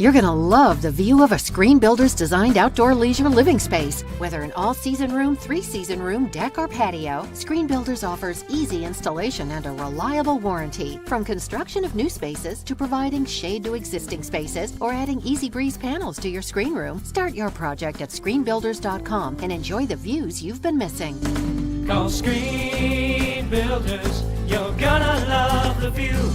You're going to love the view of a Screen Builder's designed outdoor leisure living space. Whether an all-season room, three-season room, deck, or patio, Screen Builders offers easy installation and a reliable warranty. From construction of new spaces to providing shade to existing spaces or adding easy breeze panels to your screen room, start your project at screenbuilders.com and enjoy the views you've been missing. Call Screen Builders, you're gonna love the view.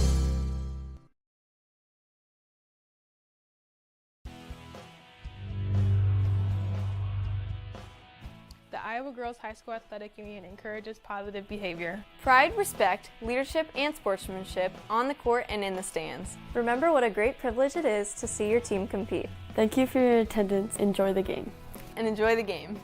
The Iowa Girls High School Athletic Union encourages positive behavior. Pride, respect, leadership, and sportsmanship on the court and in the stands. Remember what a great privilege it is to see your team compete. Thank you for your attendance. Enjoy the game. And enjoy the game.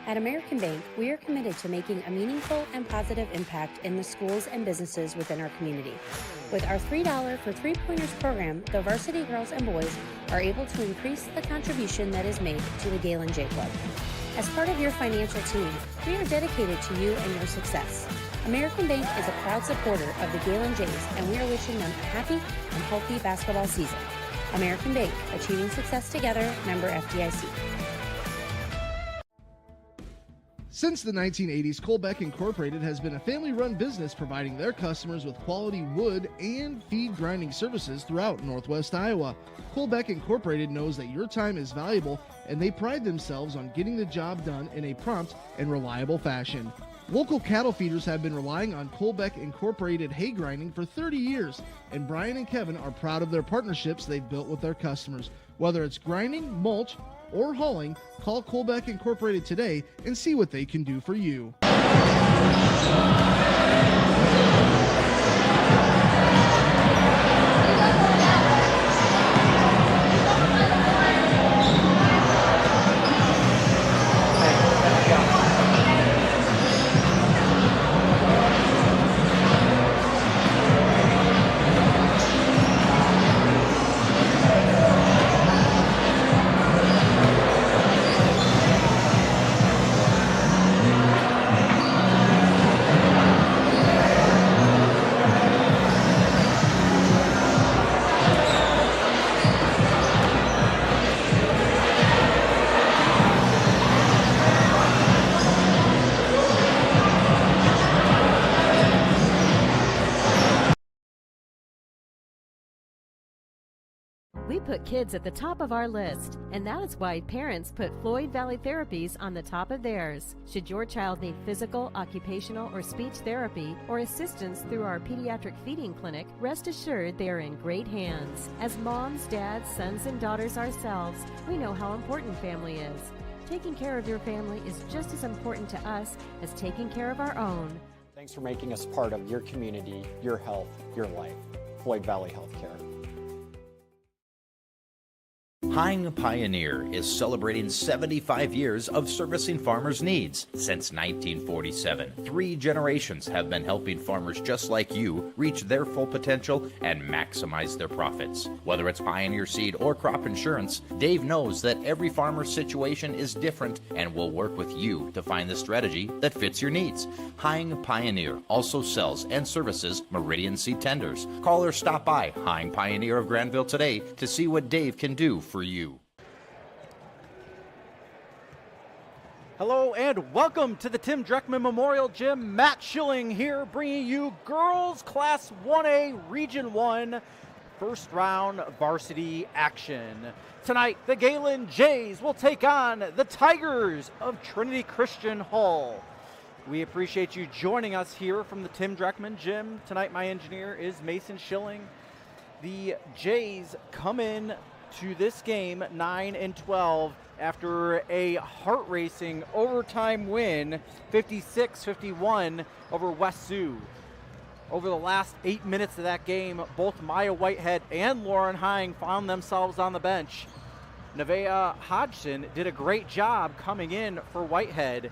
At American Bank, we are committed to making a meaningful and positive impact in the schools and businesses within our community. With our $3 for 3-pointers program, the varsity girls and boys are able to increase the contribution that is made to the Gehlen J Club. As part of your financial team, we are dedicated to you and your success. American Bank is a proud supporter of the Gehlen Jays, and we are wishing them a happy and healthy basketball season. American Bank, achieving success together, member FDIC. Since the 1980s, Colbeck Incorporated has been a family-run business providing their customers with quality wood and feed grinding services throughout Northwest Iowa. Colbeck Incorporated knows that your time is valuable, and they pride themselves on getting the job done in a prompt and reliable fashion. Local cattle feeders have been relying on Colbeck Incorporated hay grinding for 30 years, and Brian and Kevin are proud of their partnerships they've built with their customers. Whether it's grinding, mulch, or hauling, call Colbeck Incorporated today and see what they can do for you. We put kids at the top of our list, and that is why parents put Floyd Valley Therapies on the top of theirs. Should your child need physical, occupational, or speech therapy or assistance through our pediatric feeding clinic, rest assured they are in great hands. As moms, dads, sons, and daughters ourselves, we know how important family is. Taking care of your family is just as important to us as taking care of our own. Thanks for making us part of your community, your health, your life. Floyd Valley Healthcare. Hine Pioneer is celebrating 75 years of servicing farmers' needs. Since 1947, 3 generations have been helping farmers just like you reach their full potential and maximize their profits. Whether it's Pioneer seed or crop insurance, Dave knows that every farmer's situation is different and will work with you to find the strategy that fits your needs. Hine Pioneer also sells and services Meridian seed tenders. Call or stop by Hine Pioneer of Granville today to see what Dave can do for you. Hello and welcome to the Tim Dreckman Memorial Gym. Matt Schilling here, bringing you Girls Class 1A Region 1 first round varsity action. Tonight, the Gehlen Jays will take on the Tigers of Trinity Christian Hull. We appreciate you joining us here from the Tim Dreckman Gym. Tonight, my engineer is Mason Schilling. The Jays come in to this game 9-12 after a heart-racing overtime win, 56-51 over West Sioux. Over the last 8 minutes of that game, both Maya Whitehead and Lauren Hine found themselves on the bench. Nevaeh Hodgson did a great job coming in for Whitehead,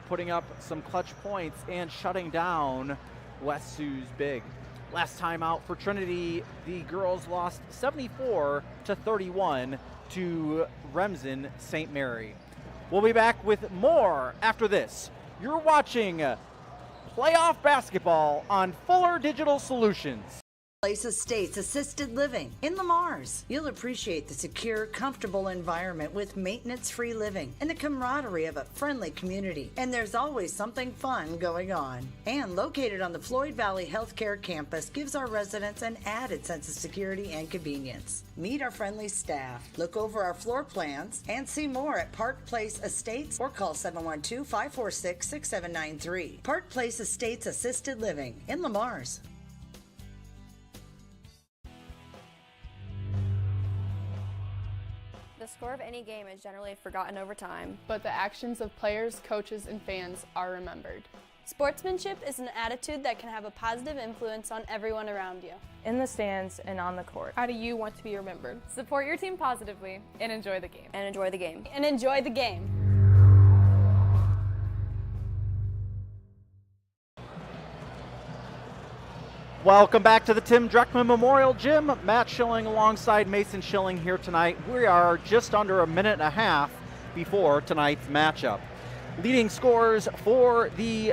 putting up some clutch points and shutting down West Sioux's big. Last time out for Trinity, the girls lost 74-31 to Remsen St. Mary. We'll be back with more after this. You're watching playoff basketball on Fuller Digital Solutions. Place Estates Assisted Living in Lamars. You'll appreciate the secure, comfortable environment with maintenance-free living and the camaraderie of a friendly community. And there's always something fun going on. And located on the Floyd Valley Healthcare campus gives our residents an added sense of security and convenience. Meet our friendly staff, look over our floor plans, and see more at Park Place Estates or call 712-546-6793. Park Place Estates Assisted Living in Lamars. The score of any game is generally forgotten over time, but the actions of players, coaches, and fans are remembered. Sportsmanship is an attitude that can have a positive influence on everyone around you. In the stands and on the court. How do you want to be remembered? Support your team positively and enjoy the game. And enjoy the game. And enjoy the game. Welcome back to the Tim Dreckman Memorial Gym. Matt Schilling alongside Mason Schilling here tonight. We are just under a minute and a half before tonight's matchup. Leading scorers for the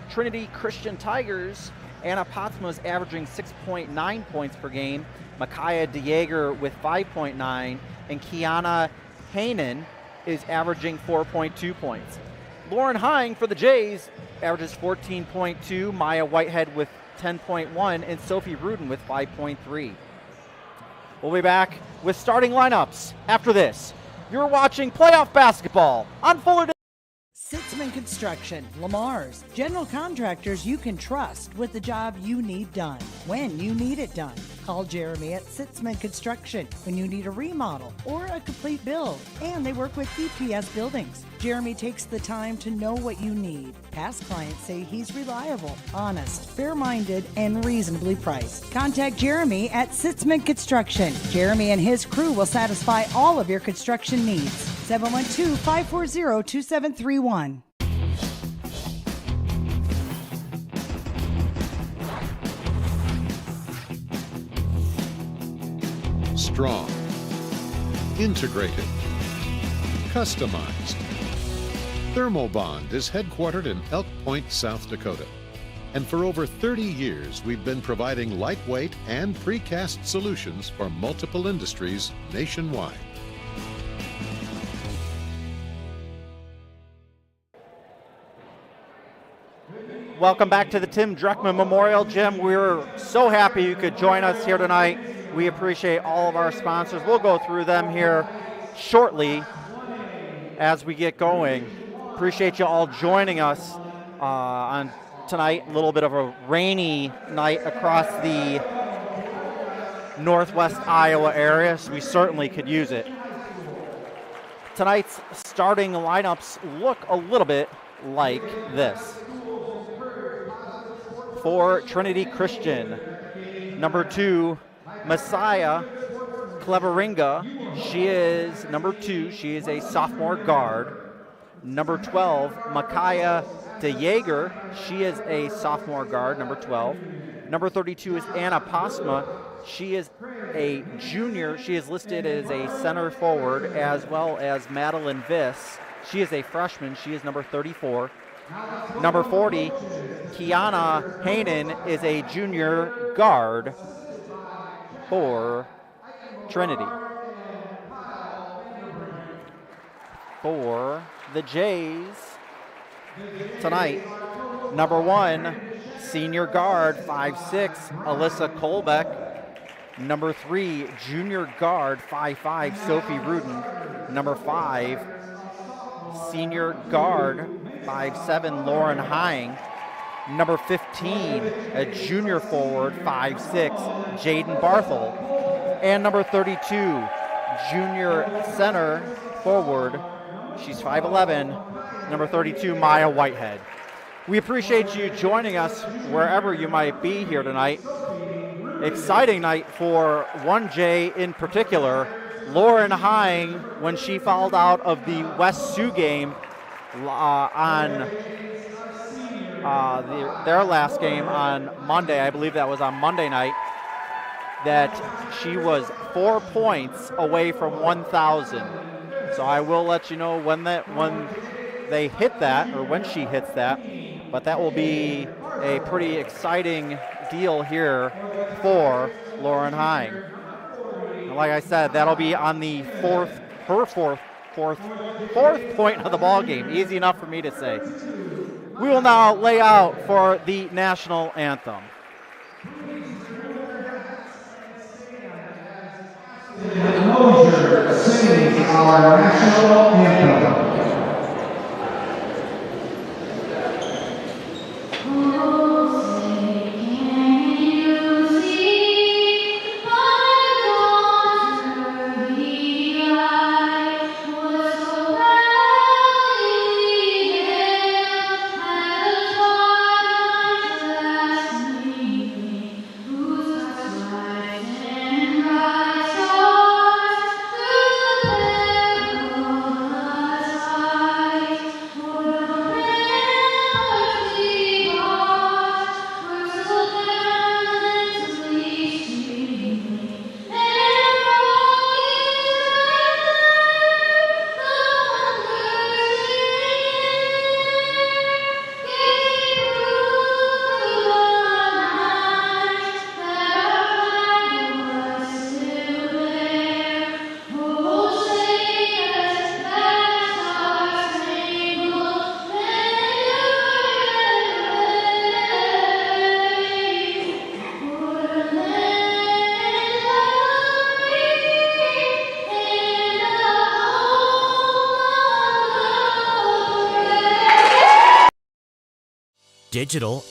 Trinity Christian Tigers, Anna Potsma is averaging 6.9 points per game. Micaiah DeJager with 5.9, and Kiana Hanen is averaging 4.2 points. Lauren Hine for the Jays averages 14.2, Maya Whitehead with 10.1, and Sophie Rudin with 5.3. We'll be back with starting lineups after this. You're watching playoff basketball on Fuller. 6 Sitzman Construction, Lamar's. General contractors you can trust with the job you need done, when you need it done. Call Jeremy at Sitzman Construction when you need a remodel or a complete build. And they work with EPS buildings. Jeremy takes the time to know what you need. Past clients say he's reliable, honest, fair-minded, and reasonably priced. Contact Jeremy at Sitzman Construction. Jeremy and his crew will satisfy all of your construction needs. 712-540-2731. Strong, integrated, customized. Thermobond is headquartered in Elk Point, South Dakota. And for over 30 years, we've been providing lightweight and precast solutions for multiple industries nationwide. Welcome back to the Tim Dreckman Memorial Gym. We're so happy you could join us here tonight. We appreciate all of our sponsors. We'll go through them here shortly as we get going. Appreciate you all joining us on tonight. A little bit of a rainy night across the northwest Iowa area, so we certainly could use it. Tonight's starting lineups look a little bit like this. For Trinity Christian, number 2, Messiah Cleveringa. She is number 2. She is a sophomore guard. Number 12, Micaiah DeJager. She is a sophomore guard, number 12. Number 32 is Anna Posma. She is a junior. She is listed as a center forward, as well as Madeline Viss. She is a freshman. She is number 34. Number 40, Kiana Haynen is a junior guard for Trinity. For the Jays tonight, number 1, senior guard, 5'6", Alyssa Kolbeck. Number 3, junior guard, 5'5", Sophie Rudin. Number 5, senior guard, 5'7", Lauren Hying. Number 15, a junior forward, 5'6", Jaden Barthel. And number 32, junior center forward, she's 5'11", number 32, Maya Whitehead. We appreciate you joining us wherever you might be here tonight. Exciting night for 1J in particular. Lauren Hying, when she fouled out of the West Sioux game on their last game on Monday, I believe that was on Monday night, that she was 4 points away from 1,000. So I will let you know when they hit that, or when she hits that, but that will be a pretty exciting deal here for Lauren Hying. And like I said, that'll be on the fourth point of the ball game. Easy enough for me to say. We will now lay out for the national anthem. Singing our national anthem. digital,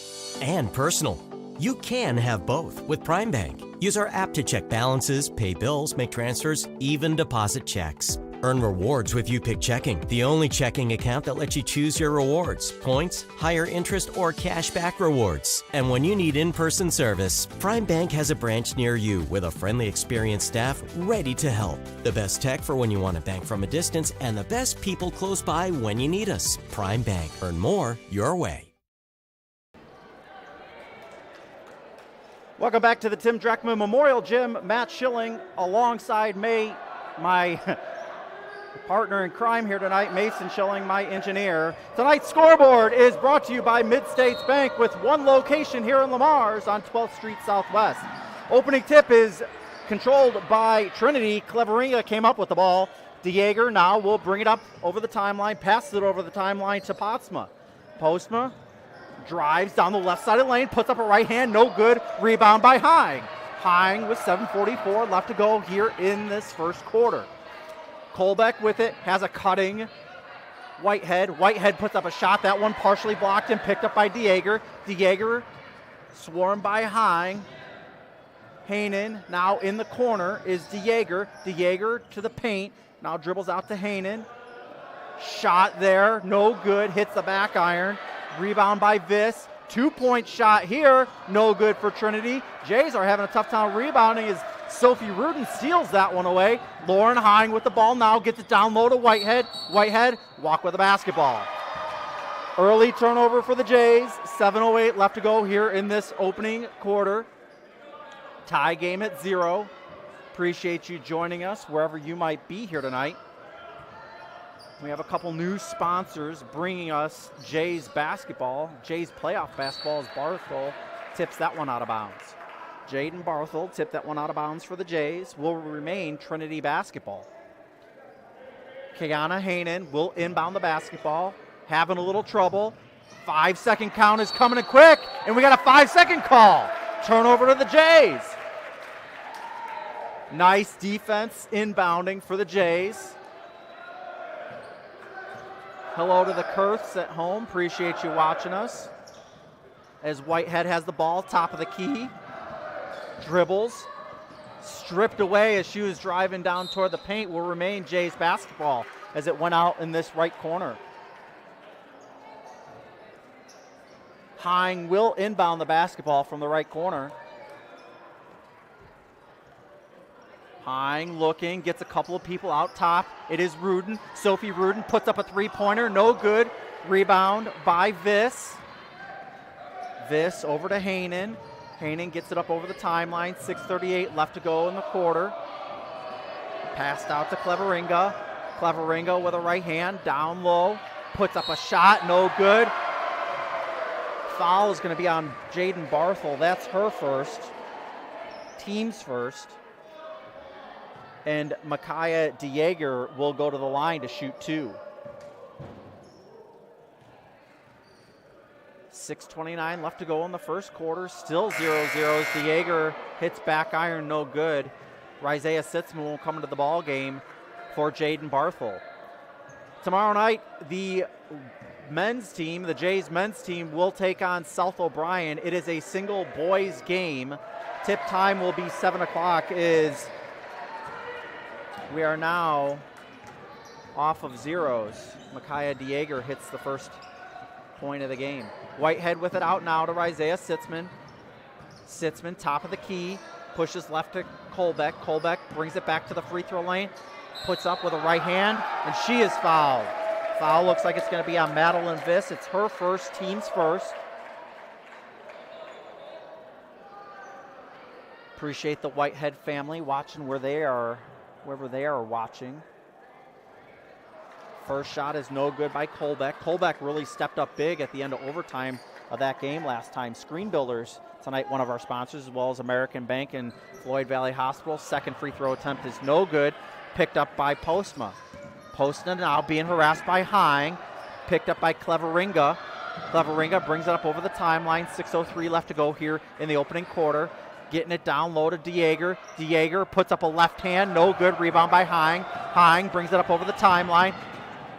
and personal. You can have both with Prime Bank. Use our app to check balances, pay bills, make transfers, even deposit checks. Earn rewards with YouPick Checking, the only checking account that lets you choose your rewards, points, higher interest, or cash back rewards. And when you need in-person service, Prime Bank has a branch near you with a friendly, experienced staff ready to help. The best tech for when you want to bank from a distance, and the best people close by when you need us. Prime Bank. Earn more your way. Welcome back to the Tim Dreckman Memorial Gym. Matt Schilling alongside my partner in crime here tonight, Mason Schilling, my engineer. Tonight's scoreboard is brought to you by Mid-States Bank with one location here in Lamar's on 12th Street Southwest. Opening tip is controlled by Trinity. Cleveringa came up with the ball. DeJager now will bring it up over the timeline, passes it over the timeline to Postma. Postma drives down the left side of the lane, puts up a right hand, no good. Rebound by Hine. Hine with 7:44 left to go here in this first quarter. Colbeck with it, has a cutting Whitehead. Whitehead puts up a shot. That one partially blocked and picked up by DeJager. DeJager swarmed by Hine. Haanen now in the corner is DeJager. DeJager to the paint. Now dribbles out to Haanen. Shot there, no good. Hits the back iron. Rebound by Viss. 2-point shot here, no good for Trinity. Jays are having a tough time rebounding as Sophie Rudin steals that one away. Lauren Hine with the ball now, gets it down low to Whitehead. Whitehead, walk with the basketball. Early turnover for the Jays. 7:08 left to go here in this opening quarter. Tie game at 0. Appreciate you joining us wherever you might be here tonight. We have a couple new sponsors bringing us Jays basketball. Jays playoff basketball as Barthel tips that one out of bounds. Jaden Barthel tipped that one out of bounds for the Jays. Will remain Trinity basketball. Kiana Haanen will inbound the basketball. Having a little trouble. 5-second count is coming in quick, and we got a 5-second call. Turnover to the Jays. Nice defense inbounding for the Jays. Hello to the Kurths at home. Appreciate you watching us. As Whitehead has the ball, top of the key. Dribbles. Stripped away as she was driving down toward the paint. Will remain Jays basketball as it went out in this right corner. Hine will inbound the basketball from the right corner. Hine looking, gets a couple of people out top. It is Rudin. Sophie Rudin puts up a three-pointer, no good. Rebound by Viss. Viss over to Haanen. Haanen gets it up over the timeline. 6:38 left to go in the quarter. Passed out to Cleveringa. Cleveringa with a right hand, down low. Puts up a shot, no good. Foul is going to be on Jaden Barthel. That's her first. Team's first. And Micaiah DeJager will go to the line to shoot 2. 6:29 left to go in the first quarter. Still 0-0 as DeJager hits back iron, no good. Isaiah Sitzman will come into the ball game for Jaden Barthel. Tomorrow night, the men's team, the Jays men's team, will take on South O'Brien. It is a single boys game. Tip time will be 7 o'clock. We are now off of zeros. Micaiah DeJager hits the first point of the game. Whitehead with it out now to Isaiah Sitzman. Sitzman, top of the key, pushes left to Colbeck. Colbeck brings it back to the free throw lane, puts up with a right hand, and she is fouled. Foul looks like it's going to be on Madeline Viss. It's her first, team's first. Appreciate the Whitehead family watching wherever they are watching. First shot is no good by Colbeck. Colbeck really stepped up big at the end of overtime of that game last time. Screen Builders tonight, one of our sponsors, as well as American Bank and Floyd Valley Hospital. Second free throw attempt is no good. Picked up by Postma. Postma now being harassed by Hine. Picked up by Cleveringa. Cleveringa brings it up over the timeline. 6:03 left to go here in the opening quarter. Getting it down low to DeJager. DeJager puts up a left hand, no good. Rebound by Hine. Hine brings it up over the timeline.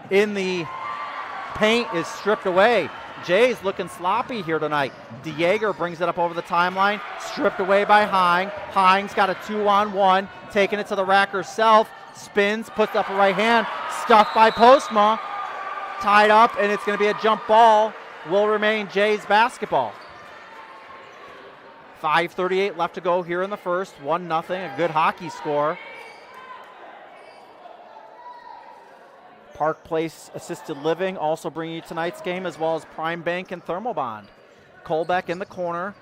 In the paint is stripped away. Jays looking sloppy here tonight. DeJager brings it up over the timeline, stripped away by Hine. Hine's got a 2-on-1, taking it to the rack herself, spins, puts up a right hand, stuffed by Postma, tied up, and it's going to be a jump ball. Will remain Jays basketball. 5:38 left to go here in the first. 1-0, a good hockey score. Park Place Assisted Living also bringing you tonight's game, as well as Prime Bank and Thermal Bond. Colbeck in the corner,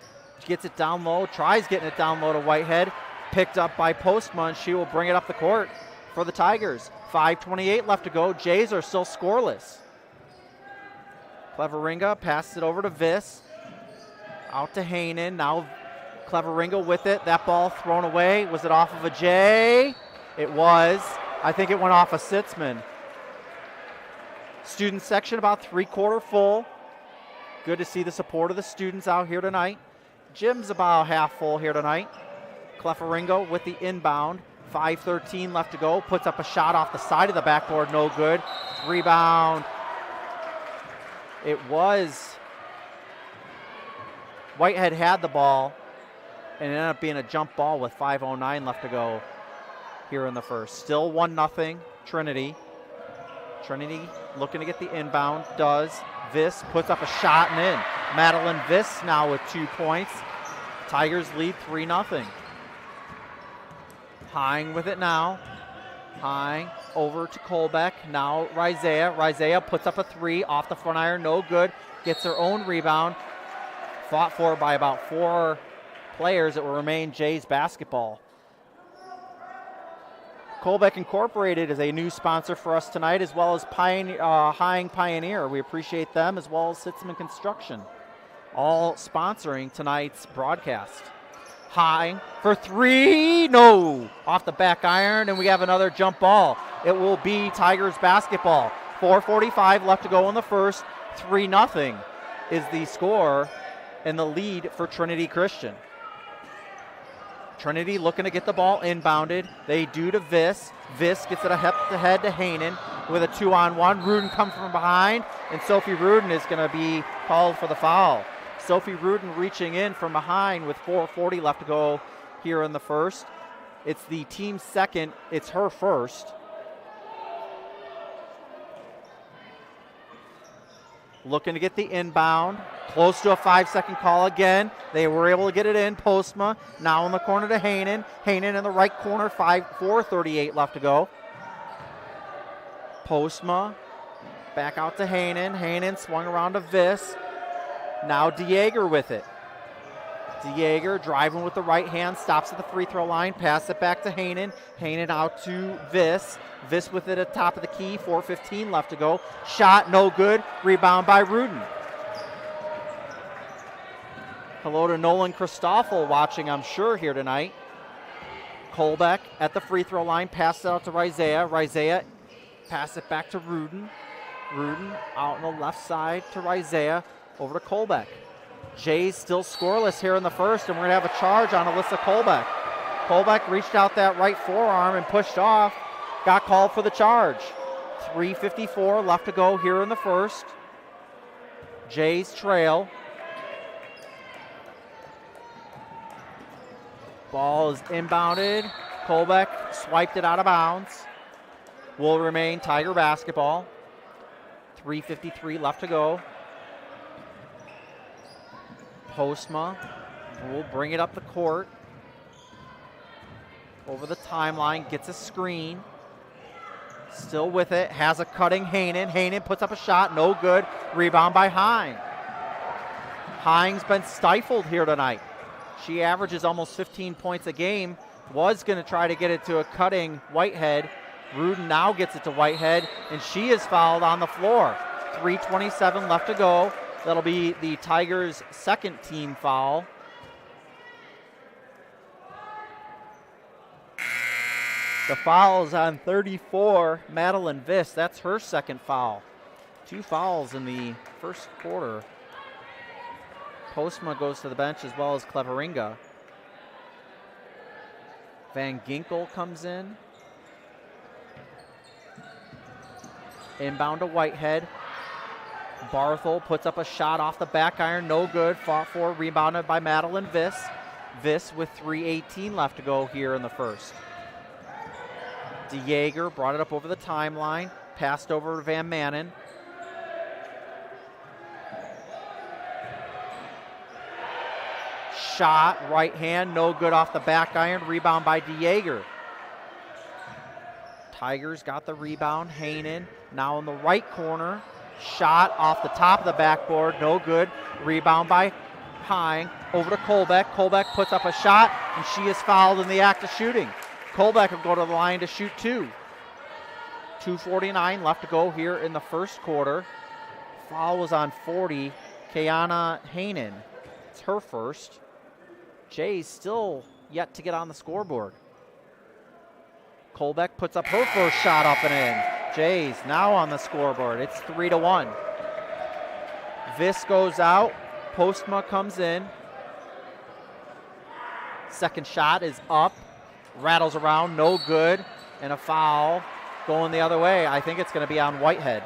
gets it down low, tries getting it down low to Whitehead. Picked up by Postma. She will bring it up the court for the Tigers. 5:28 left to go. Jays are still scoreless. Cleveringa passes it over to Viss. Out to Hainan. Now Cleveringa with it. That ball thrown away. Was it off of a Jay? It was. I think it went off a Sitzman. Student section about 3/4 full. Good to see the support of the students out here tonight. Gym's about half full here tonight. Cleveringa with the inbound. 5:13 left to go. Puts up a shot off the side of the backboard. No good. Rebound. It was. Whitehead had the ball, and it ended up being a jump ball with 5:09 left to go here in the first. Still 1-0 Trinity. Trinity looking to get the inbound. Does. Viss puts up a shot and in. Madeline Viss now with 2 points. Tigers lead 3-0. Hine with it now. Hine over to Colbeck. Now Rizea. Rizea puts up a 3 off the front iron. No good. Gets her own rebound. Fought for by about 4 players. It will remain Jays basketball. Colbeck Incorporated is a new sponsor for us tonight, as well as Hine Pioneer. We appreciate them, as well as Sitzman Construction, all sponsoring tonight's broadcast. Hine for 3, no, off the back iron, and we have another jump ball. It will be Tigers basketball. 4:45 left to go in the first. 3-0 is the score and the lead for Trinity Christian. Trinity looking to get the ball inbounded. They do to Viss. Viss gets it ahead to Hainan with a 2-on-1. Rudin comes from behind, and Sophie Rudin is going to be called for the foul. Sophie Rudin reaching in from behind with 4:40 left to go here in the first. It's the team's second. It's her first. Looking to get the inbound. Close to a 5-second call again. They were able to get it in. Postma now in the corner to Hainan. Hainan in the right corner. 4:38 left to go. Postma back out to Hainan. Hainan swung around to Viss. Now DeJager with it. DeJager driving with the right hand. Stops at the free throw line. Pass it back to Hainan. Hainan out to Viss. Viss with it at top of the key. 4:15 left to go. Shot no good. Rebound by Rudin. Hello to Nolan Christoffel watching, I'm sure, here tonight. Colbeck at the free throw line. Pass it out to Rizea. Rizea pass it back to Rudin. Rudin out on the left side to Rizea. Over to Colbeck. Jays still scoreless here in the first, and we're going to have a charge on Alyssa Colbeck. Colbeck reached out that right forearm and pushed off. Got called for the charge. 3:54 left to go here in the first. Jays trail. Ball is inbounded. Colbeck swiped it out of bounds. Will remain Tiger basketball. 3:53 left to go. Postma will bring it up the court. Over the timeline, gets a screen. Still with it, has a cutting Hainan. Hainan puts up a shot, no good. Rebound by Hine. Hine's been stifled here tonight. She averages almost 15 points a game. Was going to try to get it to a cutting Whitehead. Rudin now gets it to Whitehead, and she is fouled on the floor. 3:27 left to go. That'll be the Tigers' second team foul. The foul is on 34, Madeline Viss. That's her second foul. 2 fouls in the first quarter. Postma goes to the bench, as well as Cleveringa. Van Ginkel comes in. Inbound to Whitehead. Barthel puts up a shot off the back iron, no good. Fought for, rebounded by Madeline Viss. Viss with 3:18 left to go here in the first. DeJager brought it up over the timeline, passed over to Van Manen. Shot, right hand, no good off the back iron, rebound by DeJager. Tigers got the rebound, Hanen now in the right corner. Shot off the top of the backboard, no good. Rebound by Hine, over to Colbeck. Colbeck puts up a shot, and she is fouled in the act of shooting. Colbeck will go to the line to shoot two. 2:49 left to go here in the first quarter. Foul was on 40, Kiana Hanen. It's her first. Jay's still yet to get on the scoreboard. Colbeck puts up her first shot up and in. Jays now on the scoreboard. It's 3-1. Viss goes out. Postma comes in. Second shot is up. Rattles around, no good. And a foul going the other way. I think it's going to be on Whitehead.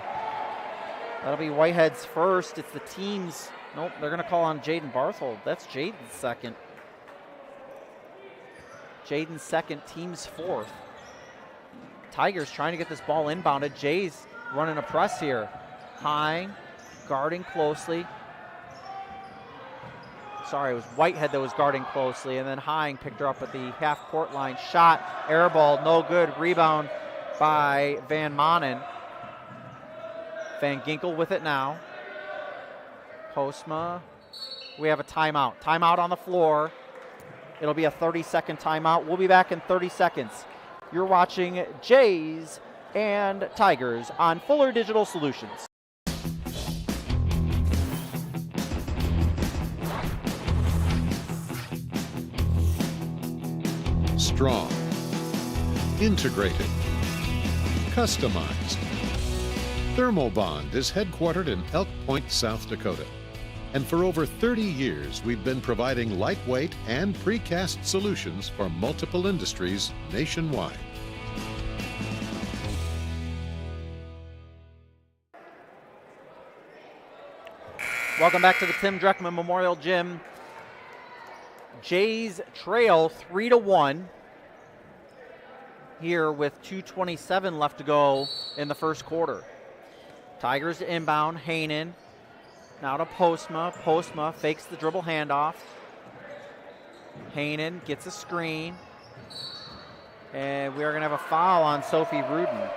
That'll be Whitehead's first. It's the team's. Nope, they're going to call on Jaden Barthold. That's Jaden's second. Jaden's second, team's fourth. Tigers trying to get this ball inbounded. Jays running a press here. Hine guarding closely. Sorry, it was Whitehead that was guarding closely, and then Hine picked her up at the half-court line. Shot, air ball, no good. Rebound by Van Manen. Van Ginkel with it now. Postma. We have a timeout. Timeout on the floor. It'll be a 30-second timeout. We'll be back in 30 seconds. You're watching Jays and Tigers on Fuller Digital Solutions. Strong, integrated, customized. Thermobond is headquartered in Elk Point, South Dakota. And for over 30 years, we've been providing lightweight and precast solutions for multiple industries nationwide. Welcome back to the Tim Dreckman Memorial Gym. Jays trail 3-1 here with 2:27 left to go in the first quarter. Tigers inbound, Hanen. Now to Postma. Postma fakes the dribble handoff. Hanen gets a screen. And we are going to have a foul on Sophie Rudin.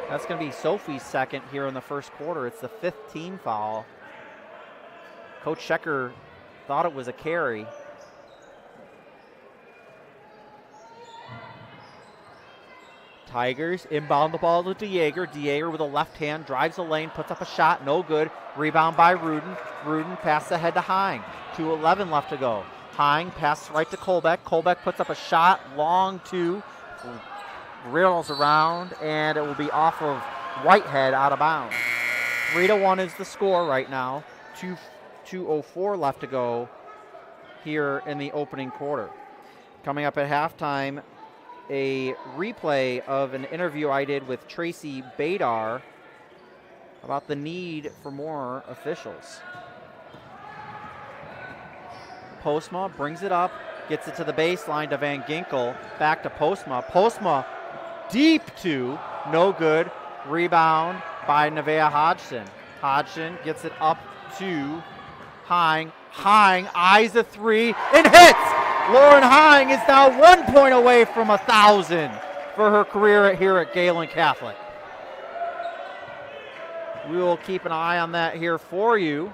That's going to be Sophie's second here in the first quarter. It's the fifth team foul. Coach Schecker thought it was a carry. Tigers inbound the ball to DeJager. DeJager with a left hand, drives the lane, puts up a shot, no good. Rebound by Rudin. Rudin passes ahead to Hine. 2:11 left to go. Hine passes right to Colbeck. Colbeck puts up a shot, long two, rails around, and it will be off of Whitehead out of bounds. 3-1 is the score right now. 2:04 left to go here in the opening quarter. Coming up at halftime, a replay of an interview I did with Tracy Badar about the need for more officials. Postma brings it up, gets it to the baseline to Van Ginkel, back to Postma. Postma deep two, no good. Rebound by Nevaeh Hodgson. Hodgson gets it up to Hine. Hine eyes a three and hits! Lauren Hine is now 1 point away from 1,000 for her career here at Gehlen Catholic. We will keep an eye on that here for you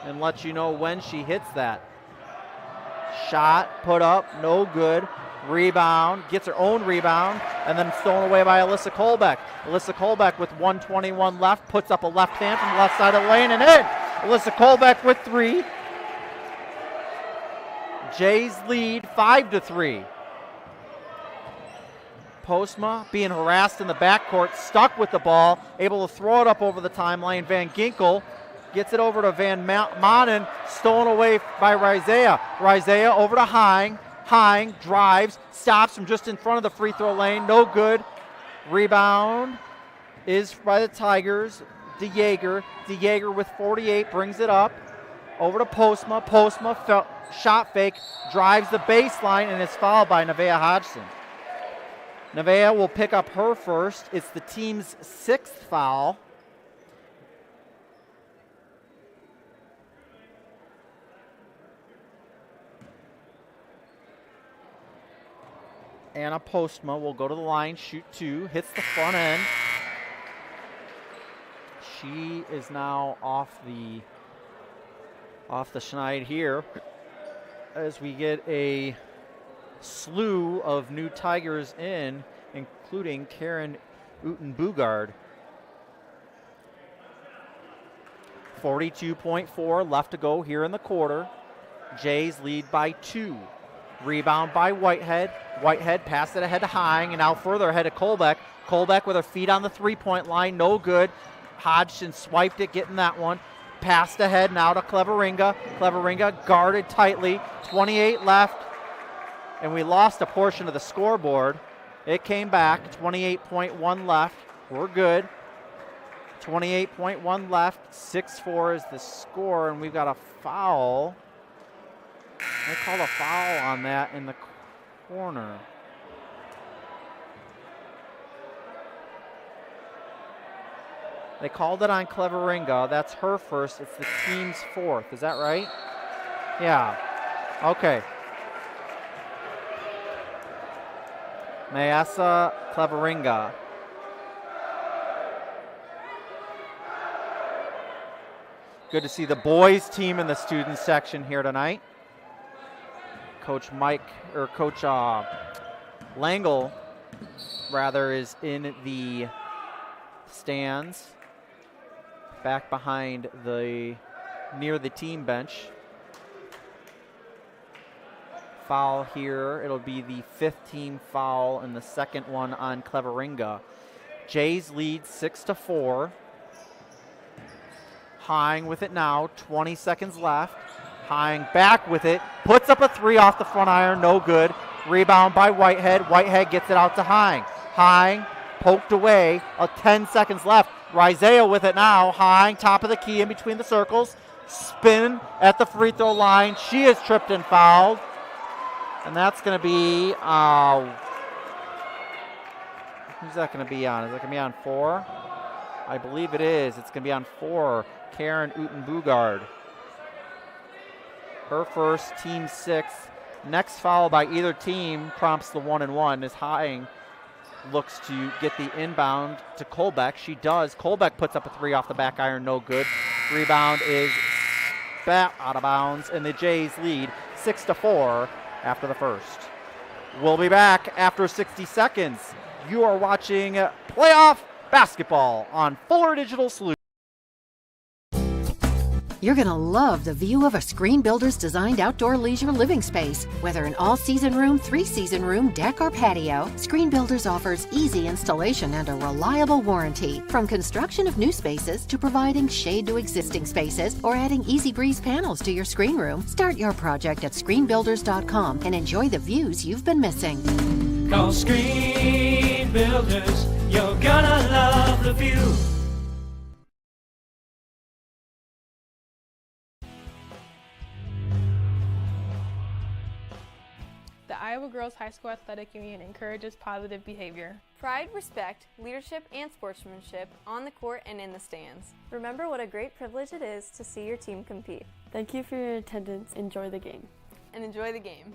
and let you know when she hits that. Shot, put up, no good. Rebound, gets her own rebound, and then stolen away by Alyssa Colbeck. Alyssa Colbeck with 1:21 left, puts up a left hand from the left side of the lane and in. Alyssa Colbeck with three. Jays lead 5-3. Postma being harassed in the backcourt, stuck with the ball, able to throw it up over the timeline. Van Ginkel gets it over to Van Manen, stolen away by Rizea. Rizea over to Hine. Hine drives, stops from just in front of the free throw lane, no good. Rebound is by the Tigers. DeJager. DeJager with 48 brings it up. Over to Postma. Postma shot fake, drives the baseline, and is fouled by Nevaeh Hodgson. Nevaeh will pick up her first. It's the team's 6th foul. Anna Postma will go to the line, shoot 2, hits the front end. She is now off the schneid here as we get a slew of new Tigers in, including Karen Uten-Bugard. 42.4 left to go here in the quarter. Jays lead by 2. Rebound by Whitehead. Whitehead passed it ahead to Hine, and now further ahead to Kolbeck. Kolbeck with her feet on the three-point line, no good. Hodgson swiped it, getting that one. Passed ahead now to Cleveringa. Cleveringa guarded tightly. 28 left, and we lost a portion of the scoreboard. It came back. 28.1 left. We're good. 28.1 left. 6-4 is the score, and we've got a foul. They called a foul on that in the corner. They called it on Cleveringa. That's her first. It's the team's 4th. Is that right? Yeah. Okay. Mayasa Cleveringa. Good to see the boys team in the students section here tonight. Coach Langle, rather, is in the stands, back behind near the team bench. Foul here. It'll be the 5th team foul and the 2nd one on Cleveringa. Jays lead 6-4. Hine with it now. 20 seconds left. Hine back with it, puts up a 3 off the front iron, no good. Rebound by Whitehead. Whitehead gets it out to Hine. Hine poked away, 10 seconds left. Rizea with it now. Hine, top of the key in between the circles. Spin at the free throw line. She is tripped and fouled. And that's going to be, who's that going to be on? Is that going to be on 4? I believe it is. It's going to be on 4, Karen Uten-Bugard. Her first, team 6th. Next foul by either team prompts the 1-and-1 as Hine looks to get the inbound to Kolbeck. She does. Kolbeck puts up a 3 off the back iron, no good. Rebound is spat out of bounds, and the Jays lead 6-4 after the first. We'll be back after 60 seconds. You are watching playoff basketball on Fuller Digital Solutions. You're going to love the view of a Screen Builder's designed outdoor leisure living space. Whether an all-season room, 3-season room, deck, or patio, Screen Builders offers easy installation and a reliable warranty. From construction of new spaces to providing shade to existing spaces or adding Easy Breeze panels to your screen room, start your project at screenbuilders.com and enjoy the views you've been missing. Call Screen Builders. You're gonna love the view. The Iowa Girls High School Athletic Union encourages positive behavior. Pride, respect, leadership, and sportsmanship on the court and in the stands. Remember what a great privilege it is to see your team compete. Thank you for your attendance. Enjoy the game. And enjoy the game.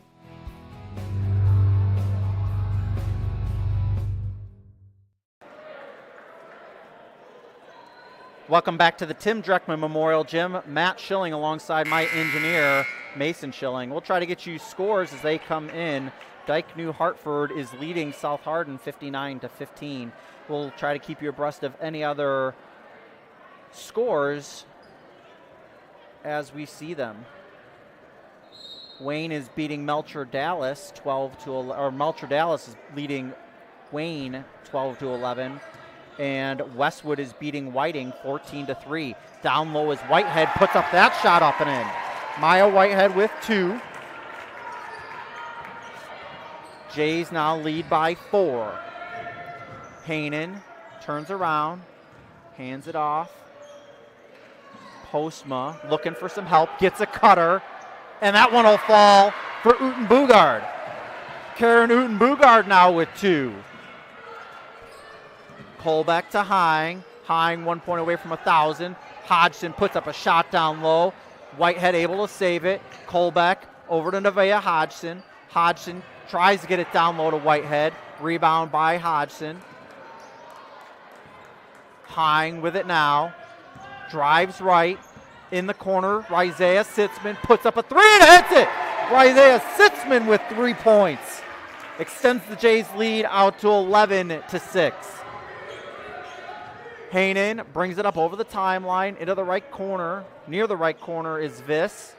Welcome back to the Tim Dreckman Memorial Gym. Matt Schilling alongside my engineer, Mason Schilling. We'll try to get you scores as they come in. Dyke New Hartford is leading South Hardin 59-15. We'll try to keep you abreast of any other scores as we see them. Wayne is beating Melcher Dallas 12-11, or Melcher Dallas is leading Wayne 12-11. And Westwood is beating Whiting 14-3. Down low is Whitehead, puts up that shot up and in. Maya Whitehead with 2. Jays now lead by 4. Hainan turns around, hands it off. Postma looking for some help, gets a cutter, and that one will fall for Uten Bugard. Karen Uten Bugard now with 2. Colbeck to Hine. Hine 1 point away from 1,000. Hodgson puts up a shot down low. Whitehead able to save it. Colbeck over to Nevaeh Hodgson. Hodgson tries to get it down low to Whitehead. Rebound by Hodgson. Hine with it now. Drives right. In the corner, Isaiah Sitzman puts up a 3 and hits it! Isaiah Sitzman with 3 points. Extends the Jays lead out to 11-6. Hanen brings it up over the timeline into the right corner. Near the right corner is Viss.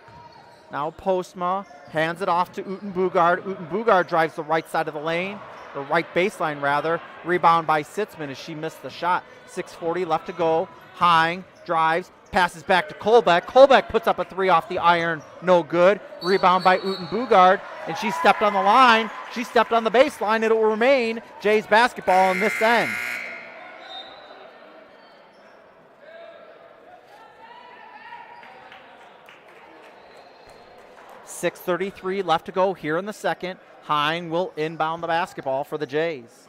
Now Postma hands it off to Uten Bugard. Uten Bugard drives the right side of the lane, or right baseline rather. Rebound by Sitzman as she missed the shot. 6:40 left to go. Hine drives, passes back to Colbeck. Colbeck puts up a 3 off the iron, no good. Rebound by Uten Bugard, and she stepped on the line. She stepped on the baseline. It will remain Jays basketball on this end. .633 left to go here in the second. Hine will inbound the basketball for the Jays.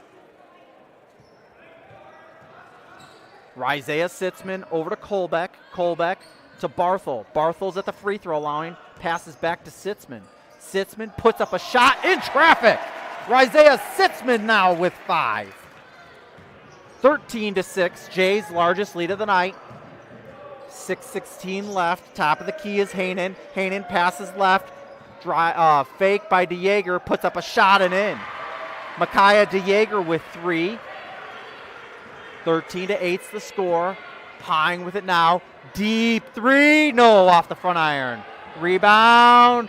Isaiah Sitzman over to Colbeck. Colbeck to Barthel. Barthel's at the free throw line. Passes back to Sitzman. Sitzman puts up a shot in traffic. Isaiah Sitzman now with 5. 13-6. Jays' largest lead of the night. 6:16 left. Top of the key is Hanen. Hanen passes left. Fake by DeJager. Puts up a shot and in. Micaiah DeJager with 3. 13-8's the score. Hine with it now. Deep 3. No, off the front iron. Rebound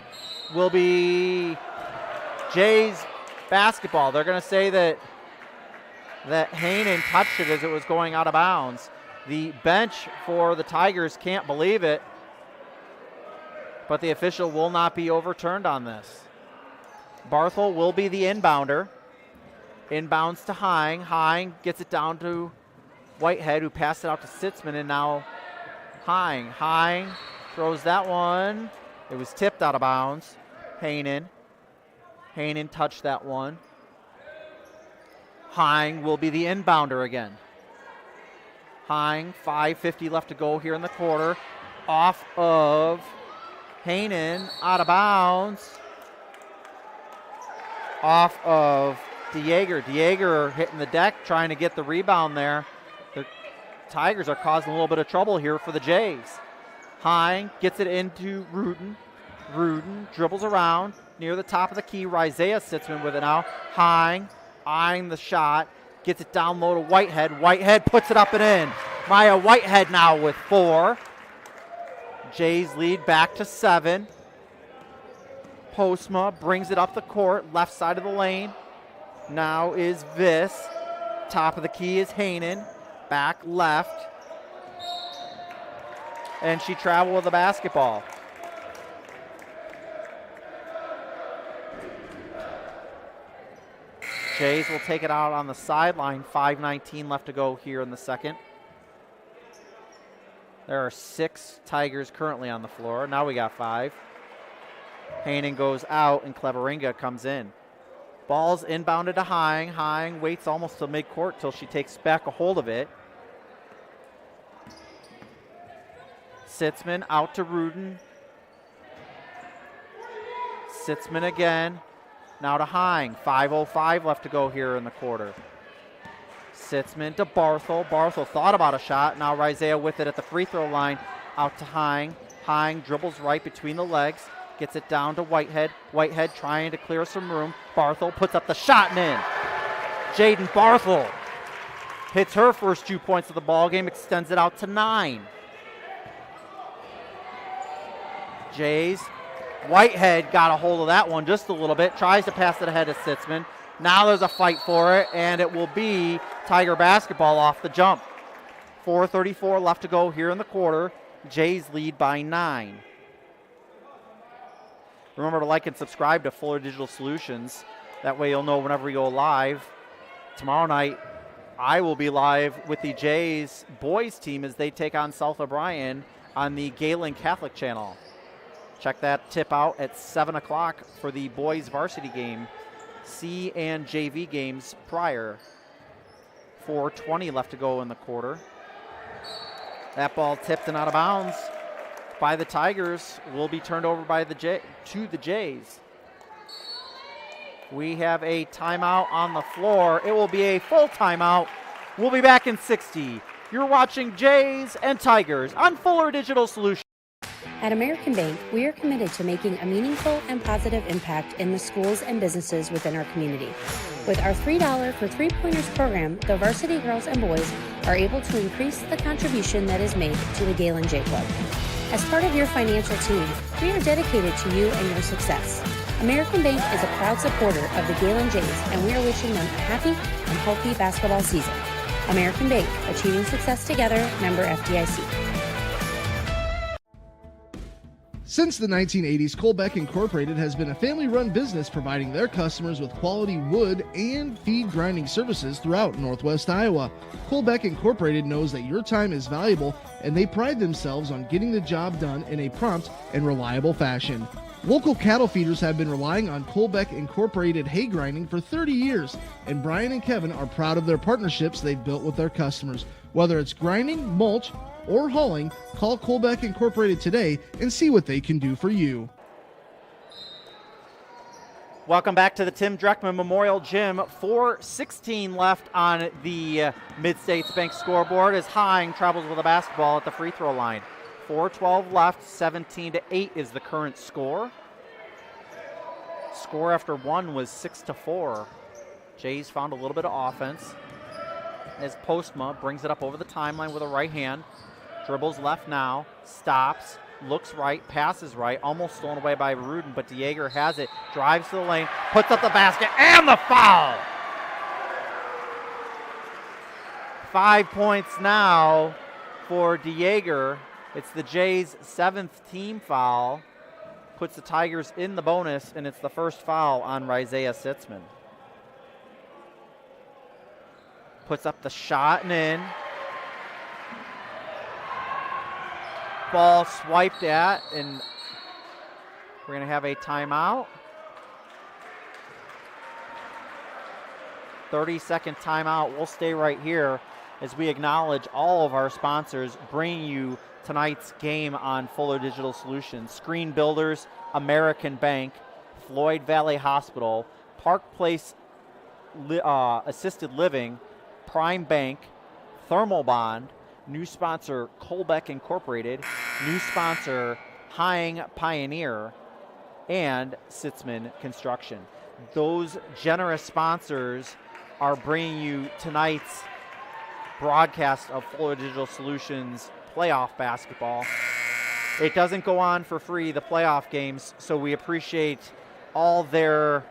will be Jays basketball. They're going to say that Hanen touched it as it was going out of bounds. The bench for the Tigers can't believe it, but the official will not be overturned on this. Barthel will be the inbounder. Inbounds to Hine. Hine gets it down to Whitehead, who passed it out to Sitzman, and now Hine. Hine throws that one. It was tipped out of bounds. Hanen touched that one. Hine will be the inbounder again. Hine, 5:50 left to go here in the quarter. Off of Hanen, out of bounds. Off of DeJager. DeJager hitting the deck, trying to get the rebound there. The Tigers are causing a little bit of trouble here for the Jays. Hine gets it into Rudin. Rudin dribbles around near the top of the key. Isaiah Sitzman with it now. Hine eyeing the shot. Gets it down low to Whitehead. Whitehead puts it up and in. Maya Whitehead now with 4. Jays lead back to 7. Postma brings it up the court, left side of the lane. Now is Viss. Top of the key is Hanen. Back left. And she traveled with the basketball. Jays will take it out on the sideline. 5:19 left to go here in the second. There are 6 Tigers currently on the floor. Now we got 5. Hanen goes out and Cleveringa comes in. Ball's inbounded to Hine. Hine waits almost to midcourt till she takes back a hold of it. Sitzman out to Rudin. Sitzman again. Now to Hine. 5:05 left to go here in the quarter. Sitzman to Barthel. Barthel thought about a shot. Now Isaiah with it at the free throw line. Out to Hine. Hine dribbles right between the legs. Gets it down to Whitehead. Whitehead trying to clear some room. Barthel puts up the shot and in. Jaden Barthel hits her first 2 points of the ball game. Extends it out to 9. Jays. Whitehead got a hold of that one just a little bit. Tries to pass it ahead to Sitzman. Now there's a fight for it, and it will be Tiger basketball off the jump. 4:34 left to go here in the quarter. Jays lead by 9. Remember to like and subscribe to Fuller Digital Solutions. That way you'll know whenever we go live. Tomorrow night, I will be live with the Jays boys team as they take on South O'Brien on the Gehlen Catholic channel. Check that tip out at 7 o'clock for the boys varsity game. C and JV games prior. 4:20 left to go in the quarter. That ball tipped and out of bounds by the Tigers will be turned over by to the Jays. We have a timeout on the floor. It will be a full timeout. We'll be back in 60. You're watching Jays and Tigers on Fuller Digital Solutions. At American Bank, we are committed to making a meaningful and positive impact in the schools and businesses within our community. With our $3 for three-pointers program, the varsity girls and boys are able to increase the contribution that is made to the Gehlen J Club. As part of your financial team, we are dedicated to you and your success. American Bank is a proud supporter of the Gehlen Jays, and we are wishing them a happy and healthy basketball season. American Bank, achieving success together, member FDIC. Since the 1980s, Colbeck Incorporated has been a family-run business providing their customers with quality wood and feed grinding services throughout Northwest Iowa. Colbeck Incorporated knows that your time is valuable, and they pride themselves on getting the job done in a prompt and reliable fashion. Local cattle feeders have been relying on Colbeck Incorporated hay grinding for 30 years, and Brian and Kevin are proud of their partnerships they've built with their customers. Whether it's grinding, mulch, or hauling, call Colbeck Incorporated today and see what they can do for you. Welcome back to the Tim Dreckman Memorial Gym. 4:16 left on the Mid-States Bank scoreboard as Hine travels with a basketball at the free throw line. 4:12 left, 17-8 is the current score. Score after one was 6-4. Jays found a little bit of offense as Postma brings it up over the timeline with a right hand. Dribbles left now, stops, looks right, passes right, almost stolen away by Rudin, but Dieger has it, drives to the lane, puts up the basket, and the foul! 5 points now for Dieger. It's the Jays' 7th team foul. Puts the Tigers in the bonus, and it's the first foul on Isaiah Sitzman. Puts up the shot and in. Ball swiped at, and we're going to have a timeout. 30-second timeout. We'll stay right here as we acknowledge all of our sponsors bringing you tonight's game on Fuller Digital Solutions. Screen Builders, American Bank, Floyd Valley Hospital, Park Place Assisted Living, Prime Bank, Thermal Bond, new sponsor Colbeck Incorporated, new sponsor Hine Pioneer, and Sitzman Construction. Those generous sponsors are bringing you tonight's broadcast of Fuller Digital Solutions playoff basketball. It doesn't go on for free, the playoff games, so we appreciate all their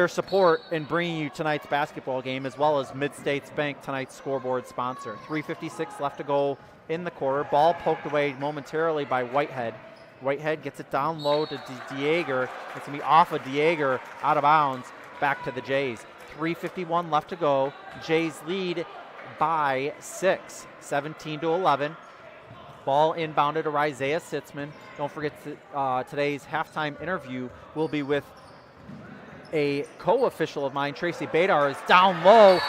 support in bringing you tonight's basketball game, as well as Mid-States Bank, tonight's scoreboard sponsor. 3:56 left to go in the quarter. Ball poked away momentarily by Whitehead. Whitehead gets it down low to Dieger. It's going to be off of Dieger, out of bounds, back to the Jays. 3:51 left to go. Jays lead by 6, 17-11. Ball inbounded to Isaiah Sitzman. Don't forget today's halftime interview will be with a co-official of mine, Tracy Badar, is down low,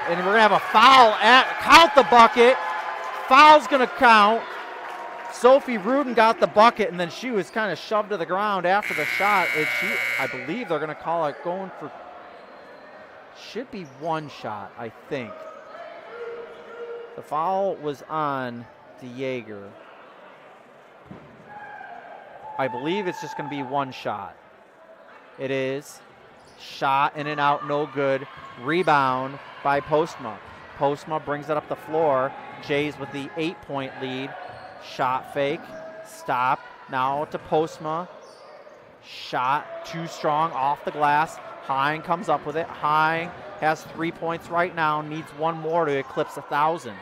and we're going to have a foul count the bucket. Foul's going to count. Sophie Rudin got the bucket, and then she was kind of shoved to the ground after the shot. I believe they're going to call it going for, should be one shot, I think. The foul was on Dieger. I believe it's just going to be one shot. It is. Shot in and out, no good. Rebound by Postma. Postma brings it up the floor. Jays with the 8-point lead. Shot fake. Stop. Now to Postma. Shot too strong off the glass. Hine comes up with it. Hine has 3 points right now. Needs one more to eclipse 1,000.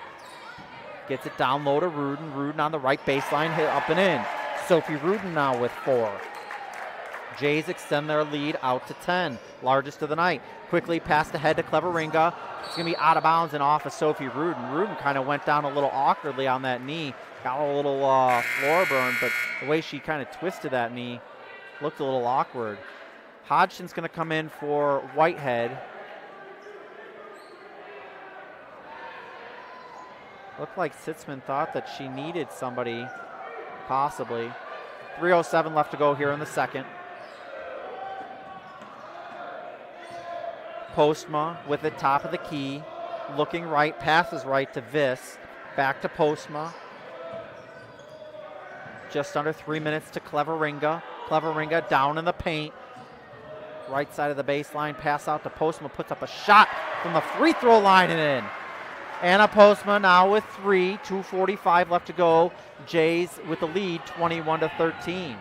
Gets it down low to Rudin. Rudin on the right baseline. Hit up and in. Sophie Rudin now with 4. Jays extend their lead out to 10, largest of the night. Quickly passed ahead to Cleveringa. It's going to be out of bounds and off of Sophie Rudin. Rudin kind of went down a little awkwardly on that knee. Got a little floor burn, but the way she kind of twisted that knee looked a little awkward. Hodgson's going to come in for Whitehead. Looked like Sitzman thought that she needed somebody, possibly. 3:07 left to go here in the second. Postma with it top of the key. Looking right, passes right to Viss. Back to Postma. Just under 3 minutes to Cleveringa. Cleveringa down in the paint. Right side of the baseline, pass out to Postma, puts up a shot from the free throw line and in. Anna Postma now with 3, 2:45 left to go. Jays with the lead, 21-13.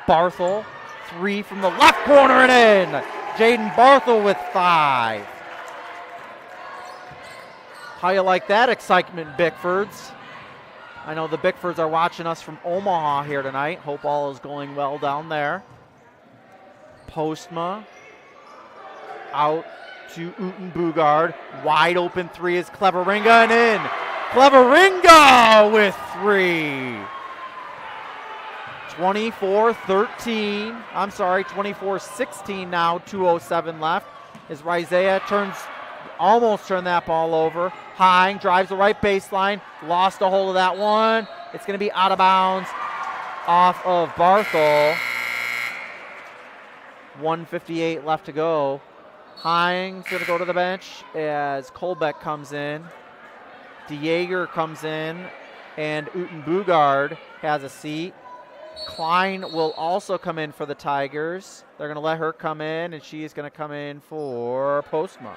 Barthel, 3 from the left corner and in. Jaden Barthel with 5. How you like that excitement, Bickfords? I know the Bickfords are watching us from Omaha here tonight. Hope all is going well down there. Postma out to Uten Bugard. Wide open 3 is Cleveringa and in. Cleveringa with 3. 24-13. I'm sorry, 24-16 now. 2:07 left as Rizea almost turned that ball over. Hine drives the right baseline. Lost a hold of that one. It's going to be out of bounds off of Barthel. 1:58 left to go. Hines going to go to the bench as Colbeck comes in. DeJager comes in, and Uten Bugard has a seat. Klein will also come in for the Tigers. They're going to let her come in, and she is going to come in for Postma.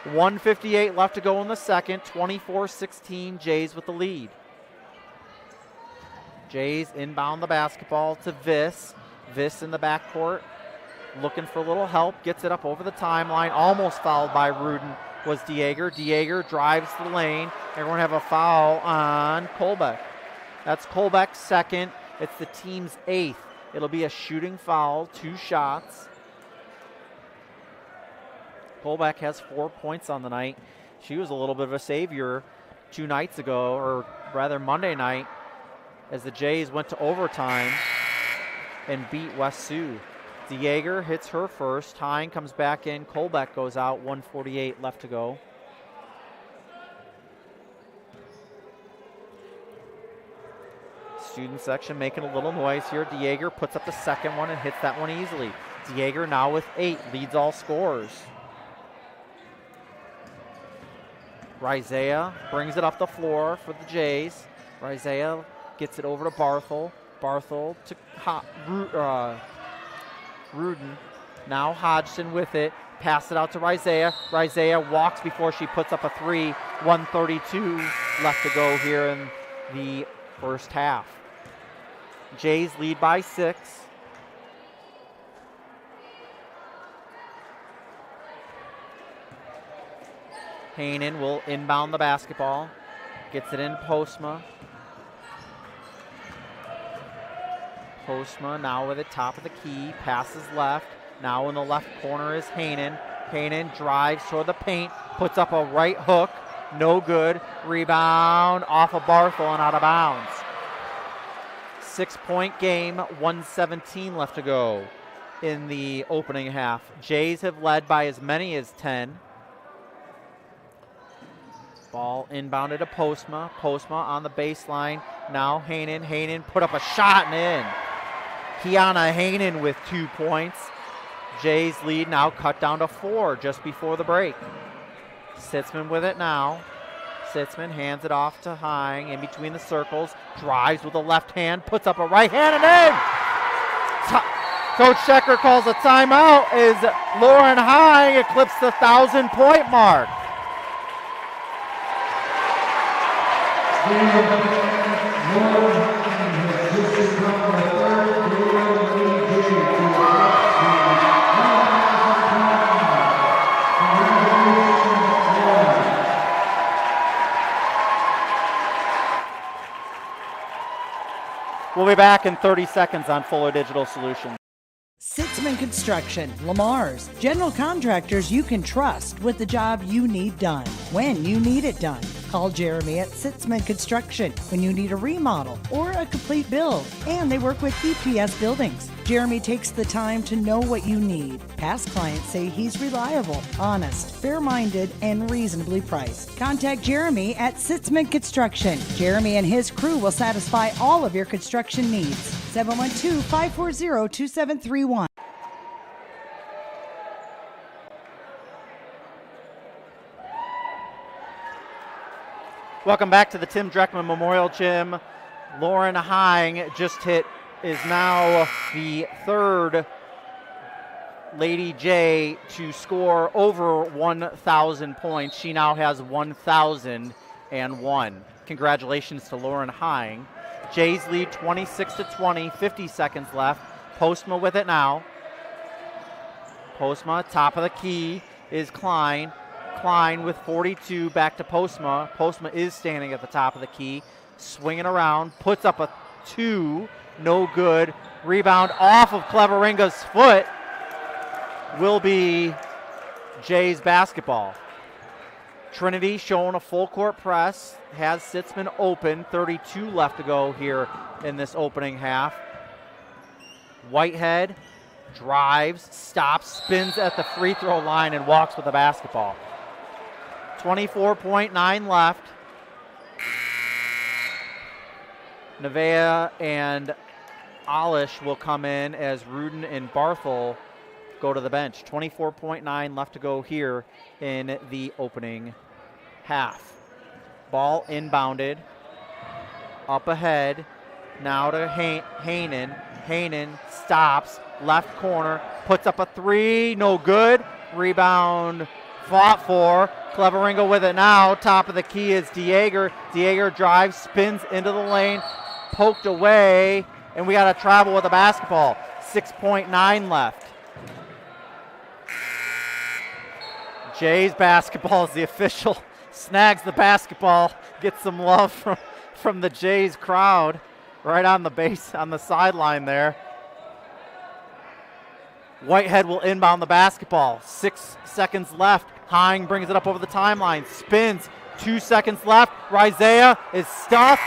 1:58 left to go in the second. 24-16, Jays with the lead. Jays inbound the basketball to Viss. Viss in the backcourt, looking for a little help, gets it up over the timeline, almost fouled by Rudin was DeJager. DeJager drives the lane, and we're going to have a foul on Colbeck. That's Colbeck's second. It's the team's 8th. It'll be a shooting foul, 2 shots. Colbeck has 4 points on the night. She was a little bit of a savior 2 nights ago, or rather Monday night, as the Jays went to overtime and beat West Sioux. DeJager hits her first. Hine comes back in. Colbeck goes out. 1:48 left to go. Student section making a little noise here. DeJager puts up the second one and hits that one easily. DeJager now with 8, leads all scorers. Rizea brings it up the floor for the Jays. Rizea gets it over to Barthel. Barthel to Rudin. Now Hodgson with it. Pass it out to Rizea. Rizea walks before she puts up a 3. 1:32 left to go here in the first half. Jays lead by 6. Haanen will inbound the basketball. Gets it in Postma. Postma now with it top of the key. Passes left. Now in the left corner is Haanen. Haanen drives toward the paint. Puts up a right hook. No good. Rebound off of Barthel and out of bounds. 6-point game. 1:17 left to go in the opening half. Jays have led by as many as 10. Ball inbounded to Postma. Postma on the baseline. Now Haanen. Haanen put up a shot and in. Kiana Haanen with 2 points. Jays lead now cut down to 4 just before the break. Sitzman with it now. Sitzman hands it off to Hine in between the circles. Drives with a left hand. Puts up a right hand and in. Coach Shecker calls a timeout as Lauren Hine eclipsed the 1,000-point mark. We'll be back in 30 seconds on Fuller Digital Solutions. Sitzman Construction, Lamar's, general contractors you can trust with the job you need done, when you need it done. Call Jeremy at Sitzman Construction when you need a remodel or a complete build. And they work with EPS buildings. Jeremy takes the time to know what you need. Past clients say he's reliable, honest, fair-minded, and reasonably priced. Contact Jeremy at Sitzman Construction. Jeremy and his crew will satisfy all of your construction needs. 712-540-2731. Welcome back to the Tim Dreckman Memorial Gym. Lauren Hine just is now the third Lady J to score over 1,000 points. She now has 1,001. Congratulations to Lauren Hine. Jays lead 26-20, 50 seconds left. Postma with it now. Postma, top of the key is Klein. Klein with 42 back to Postma. Postma is standing at the top of the key, swinging around, puts up a 2, no good. Rebound off of Cleveringa's foot will be Jay's basketball. Trinity showing a full court press, has Sitzman open, 32 left to go here in this opening half. Whitehead drives, stops, spins at the free throw line and walks with the basketball. 24.9 left. Nevea and Alish will come in as Rudin and Barthel go to the bench. 24.9 left to go here in the opening half. Ball inbounded. Up ahead. Now to Hainan. Hainan stops. Left corner. Puts up a 3. No good. Rebound fought for. Cleveringa with it now. Top of the key is Dieger. Dieger drives, spins into the lane. Poked away. And we got to travel with the basketball. 6.9 left. Jay's basketball is the official. Snags the basketball. Gets some love from the Jays crowd. Right on the base, on the sideline there. Whitehead will inbound the basketball. 6 seconds left. Hine brings it up over the timeline. Spins. 2 seconds left. Rizea is stuffed.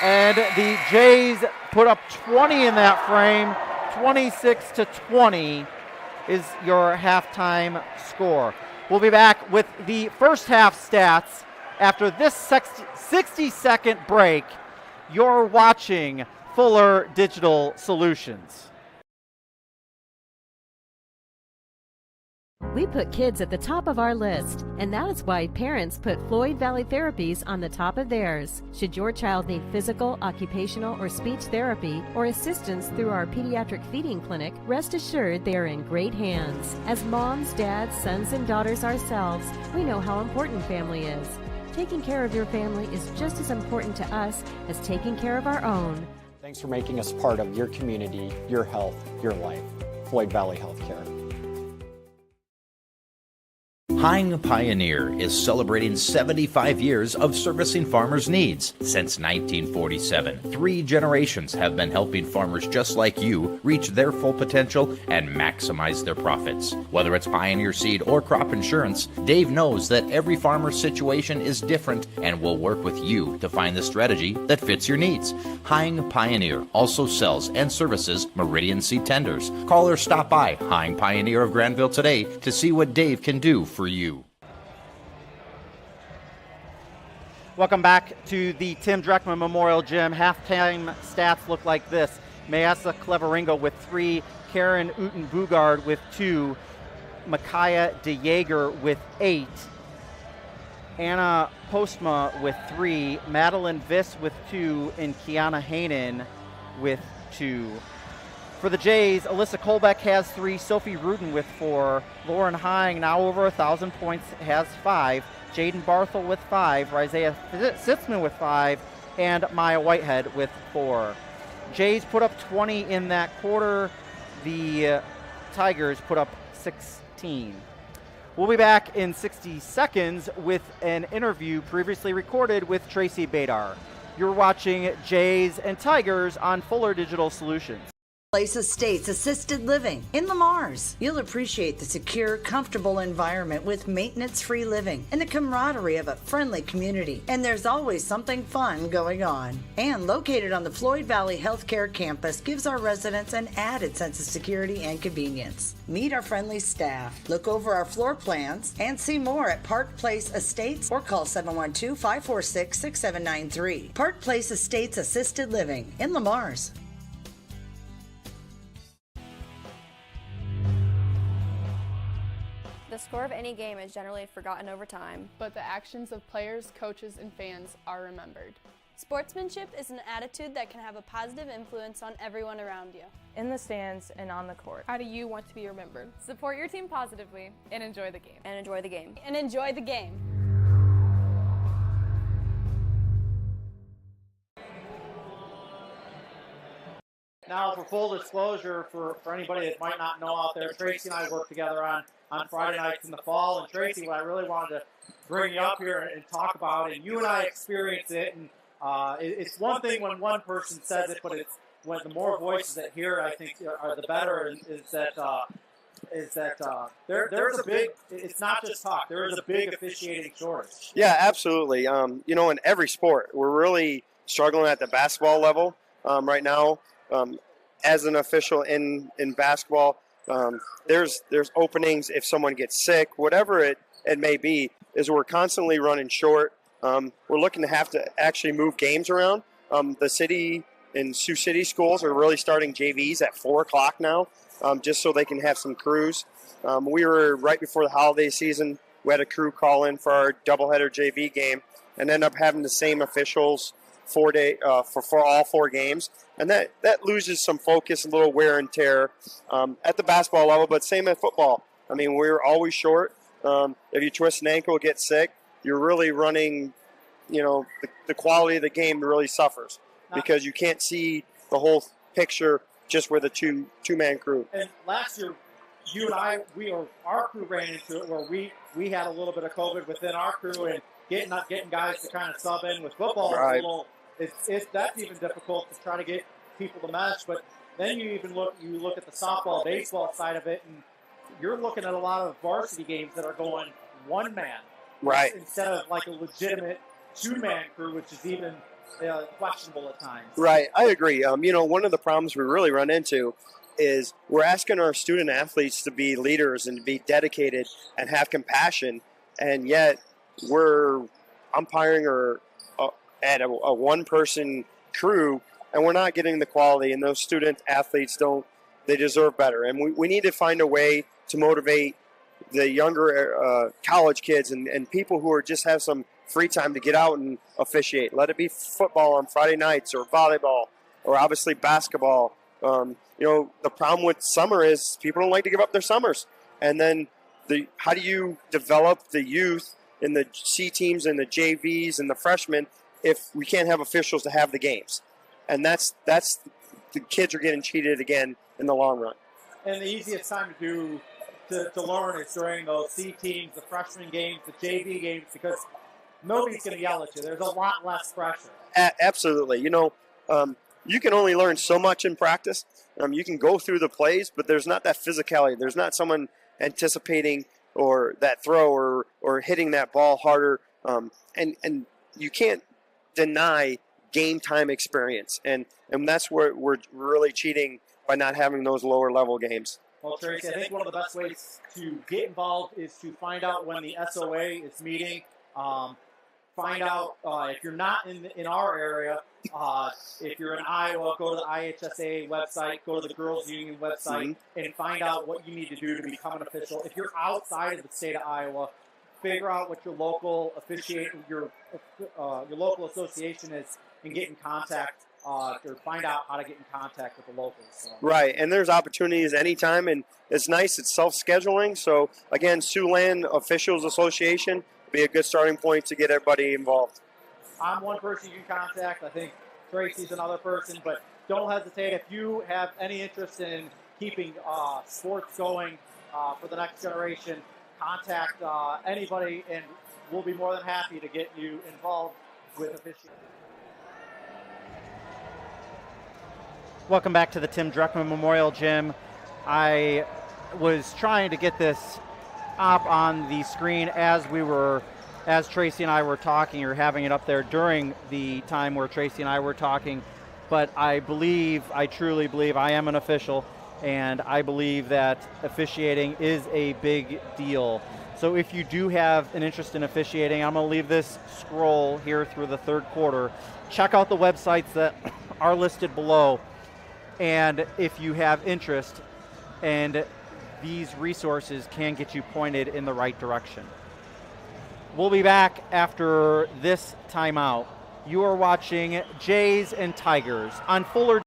And the Jays put up 20 in that frame. 26-20 is your halftime score. We'll be back with the first half stats after this 60-second break. You're watching Fuller Digital Solutions. We put kids at the top of our list, and that is why parents put Floyd Valley Therapies on the top of theirs. Should your child need physical, occupational, or speech therapy or assistance through our pediatric feeding clinic, rest assured they are in great hands. As moms, dads, sons, and daughters ourselves, we know how important family is. Taking care of your family is just as important to us as taking care of our own. Thanks for making us part of your community, your health, your life. Floyd Valley Healthcare. Hine Pioneer is celebrating 75 years of servicing farmers' needs. Since 1947, 3 generations have been helping farmers just like you reach their full potential and maximize their profits. Whether it's Pioneer seed or crop insurance, Dave knows that every farmer's situation is different and will work with you to find the strategy that fits your needs. Hine Pioneer also sells and services Meridian seed tenders. Call or stop by Hine Pioneer of Granville today to see what Dave can do for you. Welcome back to the Tim Dreckman Memorial Gym. Halftime stats look like this. Mayessa Cleveringa with 3, Karen Uten-Bugard with 2, Micaiah DeJager with 8, Anna Postma with 3, Madeline Viss with 2, and Kiana Hainan with 2. For the Jays, Alyssa Kolbeck has 3, Sophie Rudin with 4, Lauren Hine now over 1,000 points has 5, Jaden Barthel with 5, Rizea Sitzman with 5, and Maya Whitehead with 4. Jays put up 20 in that quarter. The Tigers put up 16. We'll be back in 60 seconds with an interview previously recorded with Tracy Badar. You're watching Jays and Tigers on Fuller Digital Solutions. Place Estates Assisted Living in Lamars. You'll appreciate the secure, comfortable environment with maintenance-free living and the camaraderie of a friendly community. And there's always something fun going on. And located on the Floyd Valley Healthcare campus gives our residents an added sense of security and convenience. Meet our friendly staff, look over our floor plans, and see more at Park Place Estates or call 712-546-6793. Park Place Estates Assisted Living in Lamars. The score of any game is generally forgotten over time, but the actions of players, coaches, and fans are remembered. Sportsmanship is an attitude that can have a positive influence on everyone around you. In the stands and on the court. How do you want to be remembered? Support your team positively and enjoy the game. And enjoy the game. And enjoy the game. Now, for full disclosure, for anybody that might not know out there, Tracy and I work together on Friday nights in the fall. And Tracy, what I really wanted to bring you up here and talk about, and you and I experience it, and it's one thing when one person says it, but it's when the more voices that hear it, I think, are the better, is that there's a big, it's not just talk, there is a big officiating shortage. Yeah, absolutely. You know, in every sport, we're really struggling at the basketball level right now. As an official in basketball, there's openings if someone gets sick, whatever it may be, is we're constantly running short. We're looking to have to actually move games around. The city and Sioux City schools are really starting JVs at 4 o'clock now, just so they can have some crews. We were right before the holiday season. We had a crew call in for our doubleheader JV game and end up having the same officials for all 4 games. And that loses some focus, a little wear and tear at the basketball level, but same at football. I mean, we're always short. If you twist an ankle, get sick, you're really running, you know, the quality of the game really suffers because you can't see the whole picture just with a two-man crew. And last year, you and I, our crew ran into it where we had a little bit of COVID within our crew, and getting guys to kind of sub in with football is a little. That's even difficult to try to get people to mesh. But then you look at the softball, baseball side of it, and you're looking at a lot of varsity games that are going one man, right, instead of like a legitimate 2-man crew, which is even questionable at times. Right, I agree. You know, one of the problems we really run into is we're asking our student athletes to be leaders and to be dedicated and have compassion, and yet we're umpiring at a one-person crew, and we're not getting the quality, and those student athletes they deserve better. And we need to find a way to motivate the younger college kids and people who just have some free time to get out and officiate. Let it be football on Friday nights or volleyball or obviously basketball. You know, the problem with summer is people don't like to give up their summers. And then how do you develop the youth in the C teams and the JVs and the freshmen if we can't have officials to have the games? And that's the kids are getting cheated again in the long run. And the easiest time to learn is during those C teams, the freshman games, the JV games, because nobody's going to yell at you. There's a lot less pressure. Absolutely. You know, you can only learn so much in practice. You can go through the plays, but there's not that physicality. There's not someone anticipating or that throw or hitting that ball harder. And you can't deny game time experience. And that's where we're really cheating by not having those lower level games. Well, Tracy, I think one of the best ways to get involved is to find out when the SOA is meeting. Find out if you're not in our area, if you're in Iowa, go to the IHSA website, go to the Girls Union website, and find out what you need to do to become an official. If you're outside of the state of Iowa, figure out what your local your local association is, and get in contact or find out how to get in contact with the locals. So. Right, and there's opportunities anytime, and it's nice. It's self-scheduling. So again, Siouxland Officials Association be a good starting point to get everybody involved. I'm one person you can contact. I think Tracy's another person, but don't hesitate. If you have any interest in keeping sports going for the next generation, contact anybody, and we'll be more than happy to get you involved with officiating. Welcome back to the Tim Druckman Memorial Gym. I was trying to get this up on the screen as Tracy and I were talking, or having it up there during the time where Tracy and I were talking. But I truly believe I am an official, and I believe that officiating is a big deal. So if you do have an interest in officiating, I'm going to leave this scroll here through the third quarter. Check out the websites that are listed below. And if you have interest, and these resources can get you pointed in the right direction. We'll be back after this timeout. You are watching Jays and Tigers on Fuller.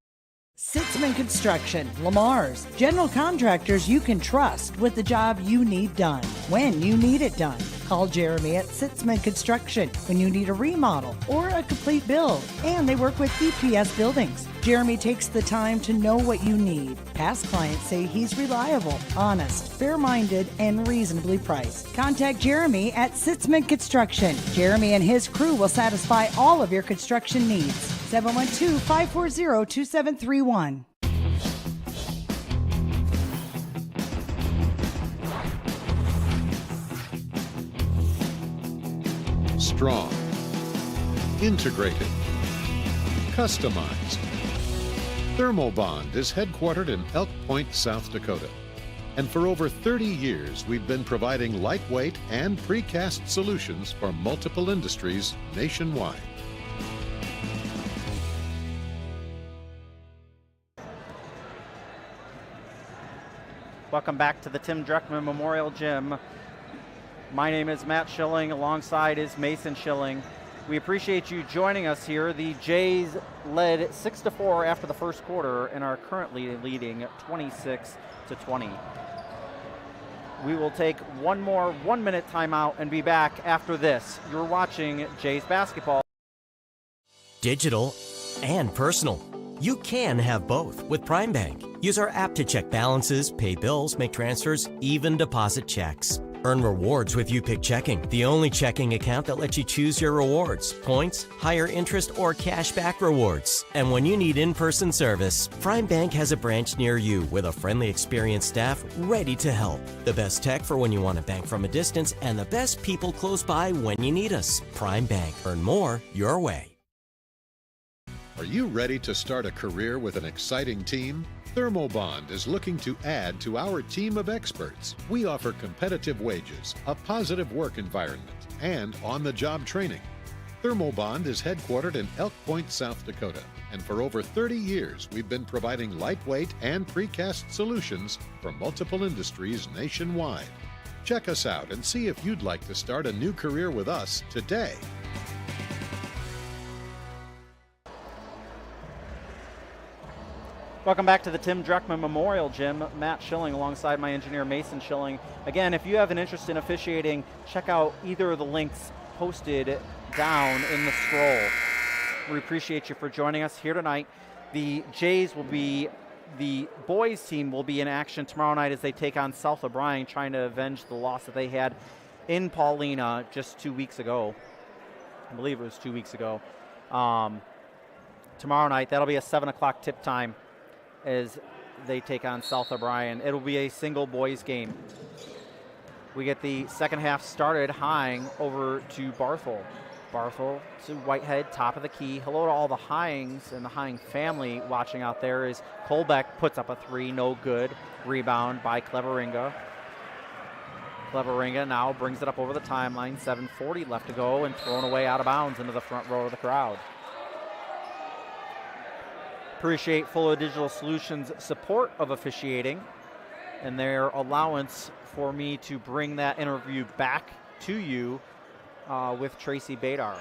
Sitzman Construction, Lamar's, general contractors you can trust with the job you need done, when you need it done. Call Jeremy at Sitzman Construction when you need a remodel or a complete build. And they work with EPS buildings. Jeremy takes the time to know what you need. Past clients say he's reliable, honest, fair-minded, and reasonably priced. Contact Jeremy at Sitzman Construction. Jeremy and his crew will satisfy all of your construction needs. 712-540-2731. Strong, integrated, customized. Thermobond is headquartered in Elk Point, South Dakota. And for over 30 years, we've been providing lightweight and precast solutions for multiple industries nationwide. Welcome back to the Tim Druckman Memorial Gym. My name is Matt Schilling, alongside is Mason Schilling. We appreciate you joining us here. The Jays led 6-4 after the first quarter and are currently leading 26-20. We will take one more 1-minute timeout and be back after this. You're watching Jays basketball. Digital and personal. You can have both with Prime Bank. Use our app to check balances, pay bills, make transfers, even deposit checks. Earn rewards with YouPick Checking, the only checking account that lets you choose your rewards, points, higher interest, or cash back rewards. And when you need in-person service, Prime Bank has a branch near you with a friendly, experienced staff ready to help. The best tech for when you want to bank from a distance, and the best people close by when you need us. Prime Bank. Earn more your way. Are you ready to start a career with an exciting team? Thermobond is looking to add to our team of experts. We offer competitive wages, a positive work environment, and on-the-job training. Thermobond is headquartered in Elk Point, South Dakota, and for over 30 years, we've been providing lightweight and precast solutions for multiple industries nationwide. Check us out and see if you'd like to start a new career with us today. Welcome back to the Tim Druckman Memorial Gym. Matt Schilling alongside my engineer Mason Schilling. Again, if you have an interest in officiating, check out either of the links posted down in the scroll. We appreciate you for joining us here tonight. The boys team will be in action tomorrow night as they take on South O'Brien, trying to avenge the loss that they had in Paulina just 2 weeks ago. I believe it was 2 weeks ago. Tomorrow night, that'll be a 7 o'clock tip time as they take on South O'Brien. It'll be a single boys game. We get the second half started. Hying over to Barthel. Barthel to Whitehead, top of the key. Hello to all the Hyings and the Hying family watching out there as Colbeck puts up a three, no good. Rebound by Cleveringa. Cleveringa now brings it up over the timeline. 7:40 left to go and thrown away out of bounds into the front row of the crowd. Appreciate Fuller Digital Solutions' support of officiating and their allowance for me to bring that interview back to you with Tracy Badar.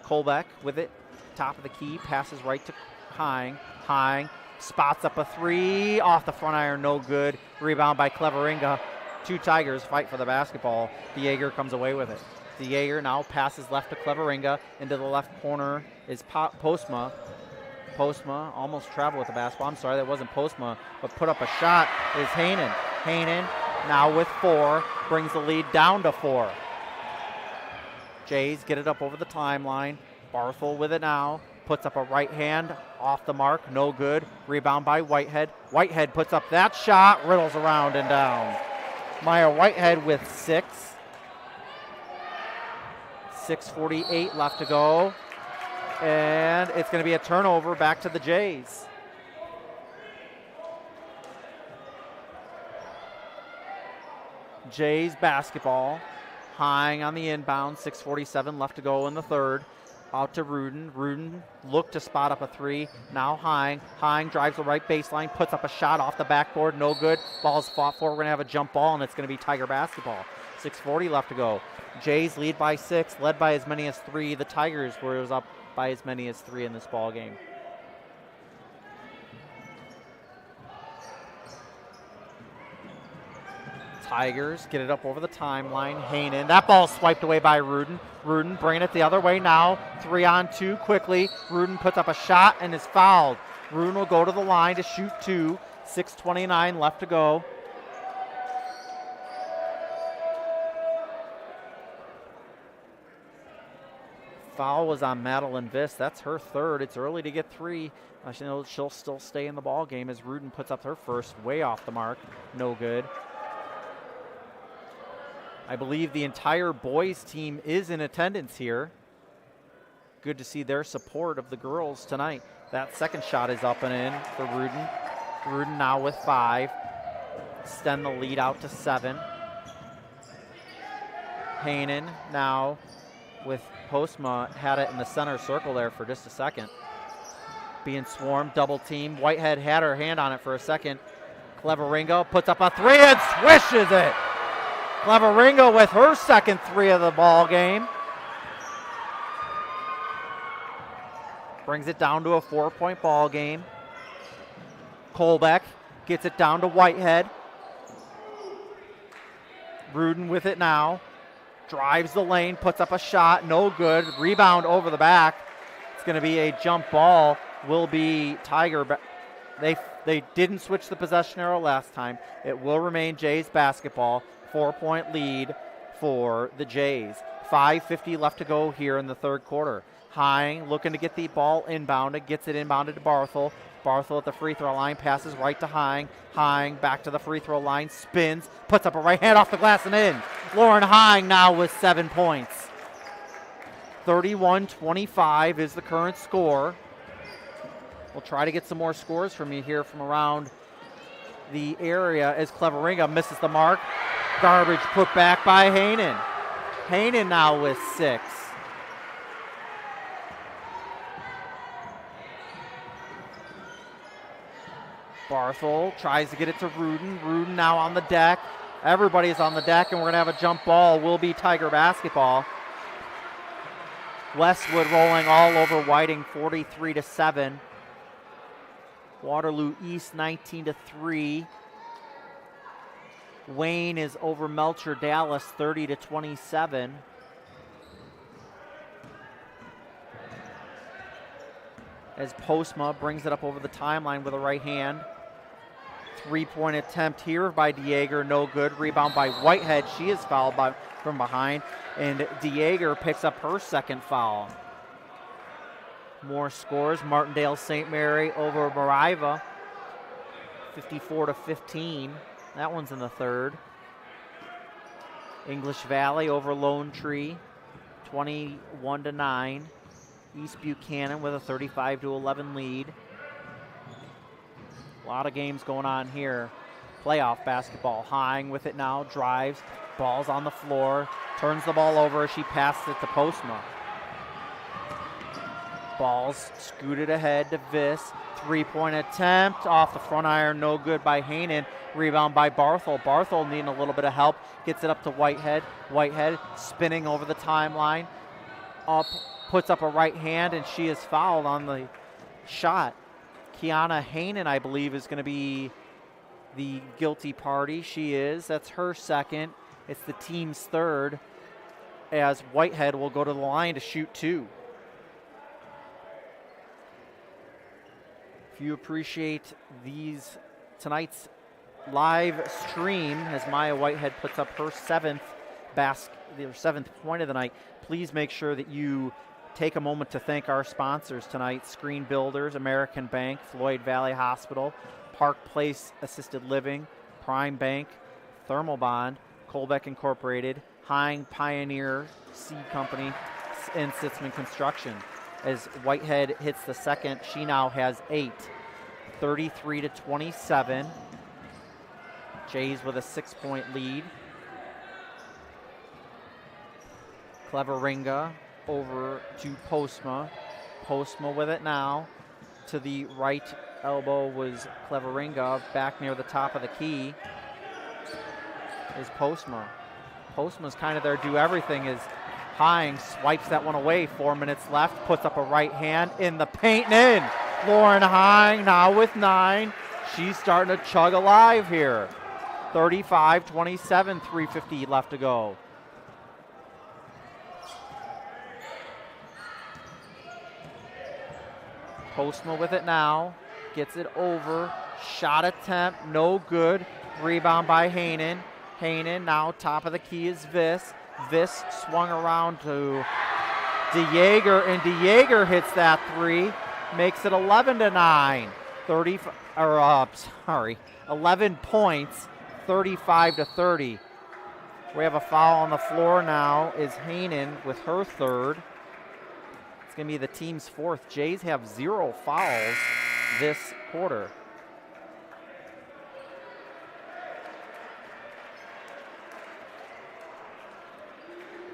Colbeck with it, top of the key, passes right to Hying. Hying spots up a three, off the front iron, no good. Rebound by Cleveringa. Two Tigers fight for the basketball. DeJager comes away with it. DeJager now passes left to Cleveringa. Into the left corner is Postma. Postma almost traveled with the basketball. I'm sorry, that wasn't Postma, but put up a shot is Hainan. Hainan now with 4, brings the lead down to 4. Jays get it up over the timeline. Barthel with it now. puts up a right hand off the mark, no good. Rebound by Whitehead. Whitehead puts up that shot, riddles around and down. Maya Whitehead with 6. 6:48 left to go. And it's going to be a turnover back to the Jays. Jays basketball. Hang on the inbound, 6:47 left to go in the third. Out to Rudin. Rudin looked to spot up a 3. Now Hang. Hang drives the right baseline, puts up a shot off the backboard, no good. Ball's fought for. We're going to have a jump ball, and it's going to be Tiger basketball. 6:40 left to go. Jays lead by 6, led by as many as 3. The Tigers were up by as many as 3 in this ball game. Tigers get it up over the timeline. Hainan, that ball swiped away by Rudin. Rudin bringing it the other way now. 3-on-2 quickly. Rudin puts up a shot and is fouled. Rudin will go to the line to shoot 2. 6:29 left to go. Foul was on Madeline Viss. That's her third. It's early to get 3. She'll still stay in the ball game as Rudin puts up her first, way off the mark. No good. I believe the entire boys team is in attendance here. Good to see their support of the girls tonight. That second shot is up and in for Rudin. Rudin now with 5. Extend the lead out to 7. Hainan now with Postma, had it in the center circle there for just a second. Being swarmed, double team. Whitehead had her hand on it for a second. Cleveringo puts up a 3 and swishes it. Cleveringo with her second 3 of the ball game. Brings it down to a 4-point ball game. Colbeck gets it down to Whitehead. Rudin with it now. Drives the lane, puts up a shot, no good. Rebound over the back. It's going to be a jump ball. Will be Tiger. They didn't switch the possession arrow last time. It will remain Jays basketball. 4-point lead for the Jays. 5:50 left to go here in the third quarter. Hine looking to get the ball inbounded. Gets it inbounded to Barthel. Barthel at the free throw line. Passes right to Hine. Hine back to the free throw line. Spins. Puts up a right hand off the glass and in. Lauren Hine now with 7 points. 31-25 is the current score. We'll try to get some more scores from you here from around the area as Cleveringa misses the mark. Garbage put back by Hainan. Hainan now with 6. Barthel tries to get it to Rudin. Rudin now on the deck. Everybody's on the deck, and we're going to have a jump ball. Will be Tiger basketball. Westwood rolling all over Whiting, 43-7. Waterloo East, 19-3. Wayne is over Melcher Dallas, 30-27. As Postma brings it up over the timeline with a right hand. 3-point attempt here by Dieger, no good. Rebound by Whitehead. She is fouled from behind, and Dieger picks up her second foul. More scores. Martindale St. Mary over Mariva, 54-15. That one's in the third. English Valley over Lone Tree, 21-9. East Buchanan with a 35-11 lead. A lot of games going on here. Playoff basketball. Hine with it now, drives, ball's on the floor, turns the ball over as she passes it to Postma. Ball's scooted ahead to Viss. 3-point attempt off the front iron, no good by Hainan. Rebound by Barthel. Barthel needing a little bit of help. Gets it up to Whitehead. Whitehead spinning over the timeline. Up, puts up a right hand, and she is fouled on the shot. Kiana Hainan, I believe, is going to be the guilty party. She is. That's her second. It's the team's third, as Whitehead will go to the line to shoot 2. If you appreciate tonight's live stream, as Maya Whitehead puts up her 7th point of the night, please make sure that you take a moment to thank our sponsors tonight: Screen Builders, American Bank, Floyd Valley Hospital, Park Place Assisted Living, Prime Bank, Thermal Bond, Colbeck Incorporated, Hein Pioneer Seed Company, and Sitzman Construction. As Whitehead hits the second, she now has 8. 33-27. Jays with a 6-point lead. Cleveringa over to Postma. Postma with it now. To the right elbow was Cleveringa. Back near the top of the key is Postma. Postma's kind of their do-everything as Hein swipes that one away. 4 minutes left. Puts up a right hand in the paint and in. Lauren Hein now with 9. She's starting to chug alive here. 35-27, 3:50 left to go. Postma with it now. Gets it over. Shot attempt, no good. Rebound by Hanen. Hanen now top of the key is Viss. Viss swung around to DeJager, and DeJager hits that 3. Makes it 11-9. 11 points, 35-30. We have a foul on the floor now is Hanen with her 3rd. It's going to be the team's 4th. Jays have 0 fouls this quarter.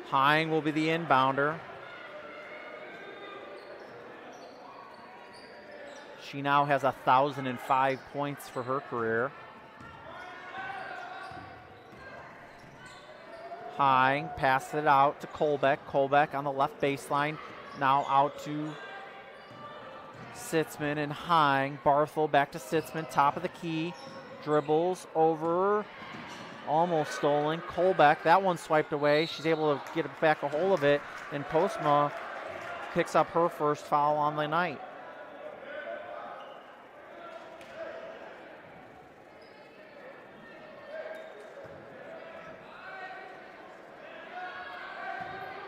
Hein will be the inbounder. She now has 1,005 points for her career. Hein passes it out to Colbeck. Colbeck on the left baseline. Now out to Sitzman and Hein. Barthel back to Sitzman, top of the key. Dribbles over. Almost stolen. Colbeck, that one swiped away. She's able to get back a hold of it. And Postma picks up her first foul on the night.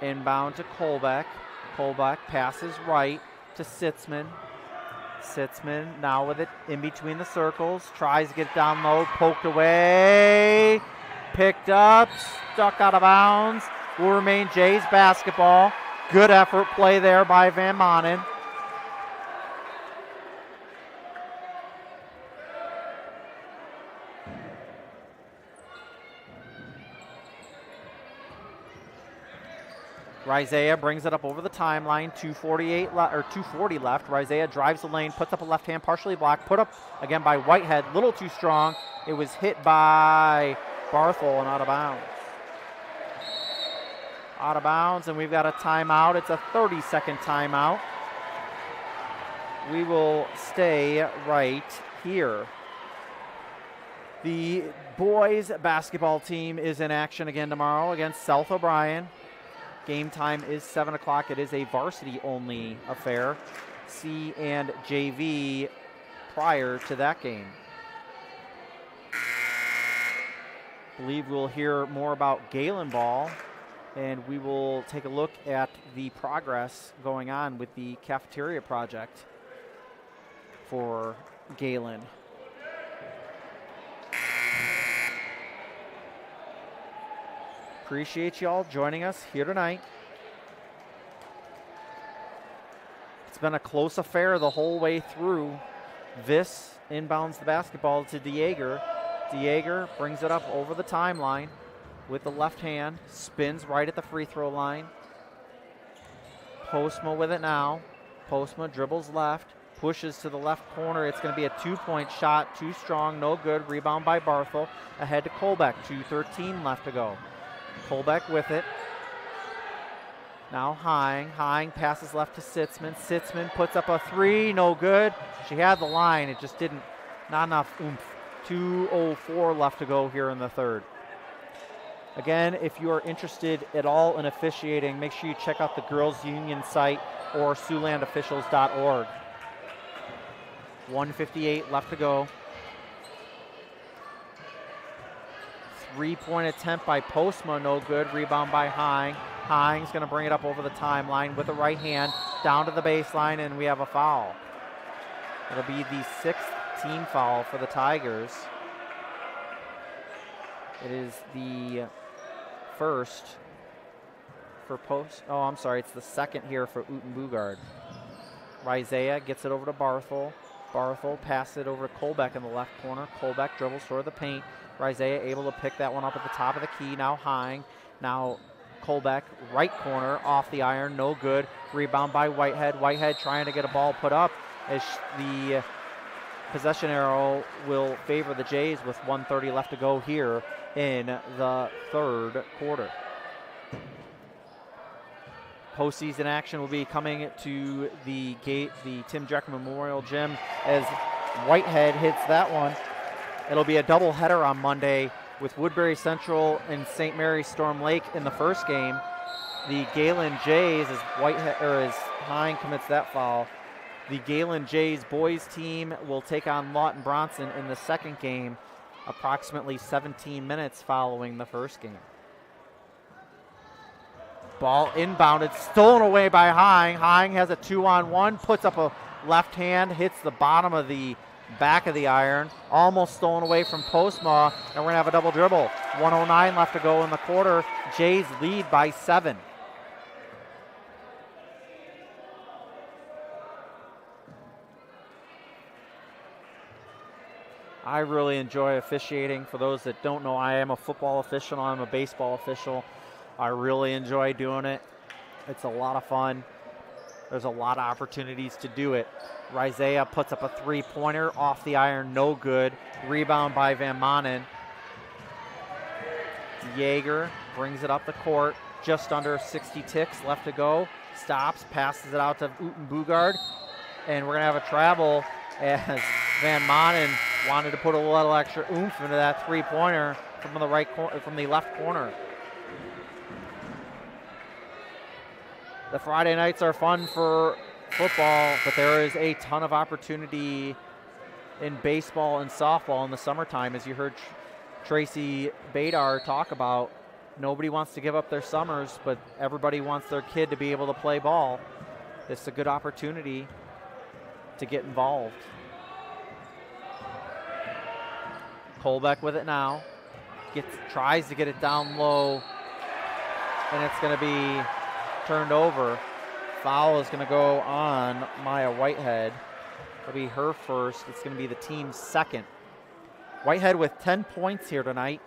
Inbound to Colbeck. Colbeck passes right to Sitzman. Sitzman now with it in between the circles. Tries to get it down low. Poked away. Picked up. Stuck out of bounds. Will remain Jays basketball. Good effort play there by Van Manen. Rizea brings it up over the timeline. 2:40 left. Rizea drives the lane, puts up a left hand, partially blocked. Put up again by Whitehead. Little too strong. It was hit by Barthel and out of bounds. Out of bounds, and we've got a timeout. It's a 30-second timeout. We will stay right here. The boys basketball team is in action again tomorrow against South O'Brien. Game time is 7 o'clock. It is a varsity-only affair. C and JV prior to that game. I believe we'll hear more about Gehlen ball, and we will take a look at the progress going on with the cafeteria project for Gehlen. Appreciate you all joining us here tonight. It's been a close affair the whole way through. Viss inbounds the basketball to DeJager. DeJager brings it up over the timeline with the left hand. Spins right at the free throw line. Postma with it now. Postma dribbles left. Pushes to the left corner. It's going to be a 2-point shot. Too strong. No good. Rebound by Barthel. Ahead to Colbeck. 2:13 left to go. Colbeck with it. Now Hein. Hein passes left to Sitzman. Sitzman puts up a 3. No good. She had the line. It just didn't. Not enough oomph. 2:04 left to go here in the third. Again, if you are interested at all in officiating, make sure you check out the Girls Union site or SiouxlandOfficials.org. 1:58 left to go. 3-point attempt by Postma, no good. Rebound by Hein. Hines going to bring it up over the timeline with the right hand down to the baseline, and we have a foul. It'll be the 6th team foul for the Tigers. It is the first for it's the second here for Uten Bugard. Rizea gets it over to Barthel. Barthel passes it over to Colbeck in the left corner. Colbeck dribbles toward the paint. Rizea able to pick that one up at the top of the key. Now Hine. Now Colbeck, right corner, off the iron, no good. Rebound by Whitehead. Whitehead trying to get a ball put up as the possession arrow will favor the Jays with 1:30 left to go here in the third quarter. Postseason action will be coming to the Tim Dreckman Memorial Gym as Whitehead hits that one. It'll be a doubleheader on Monday with Woodbury Central and St. Mary's Storm Lake in the first game. The Gehlen Jays, as Hine commits that foul, the Gehlen Jays boys team will take on Lawton Bronson in the second game, approximately 17 minutes following the first game. Ball inbounded, stolen away by Hine. Hine has a 2-on-1, puts up a left hand, hits the bottom of the back of the iron, almost stolen away from Postma, and we're going to have a double dribble. 1:09 left to go in the quarter. Jays lead by 7. I really enjoy officiating. For those that don't know, I am a football official. I'm a baseball official. I really enjoy doing it. It's a lot of fun. There's a lot of opportunities to do it. Rizea puts up a 3-pointer off the iron, no good. Rebound by Van Manen. Yeager brings it up the court. Just under 60 ticks left to go. Stops, passes it out to Uten Bugard. And we're going to have a travel as Van Manen wanted to put a little extra oomph into that 3-pointer from the left corner. The Friday nights are fun for football, but there is a ton of opportunity in baseball and softball in the summertime. As you heard Tracy Badar talk about, nobody wants to give up their summers, but everybody wants their kid to be able to play ball. It's a good opportunity to get involved. Colbeck with it now. Tries to get it down low, and it's going to be turned over. Foul is going to go on Maya Whitehead. It'll be her first. It's going to be the team's second. Whitehead with 10 points here tonight.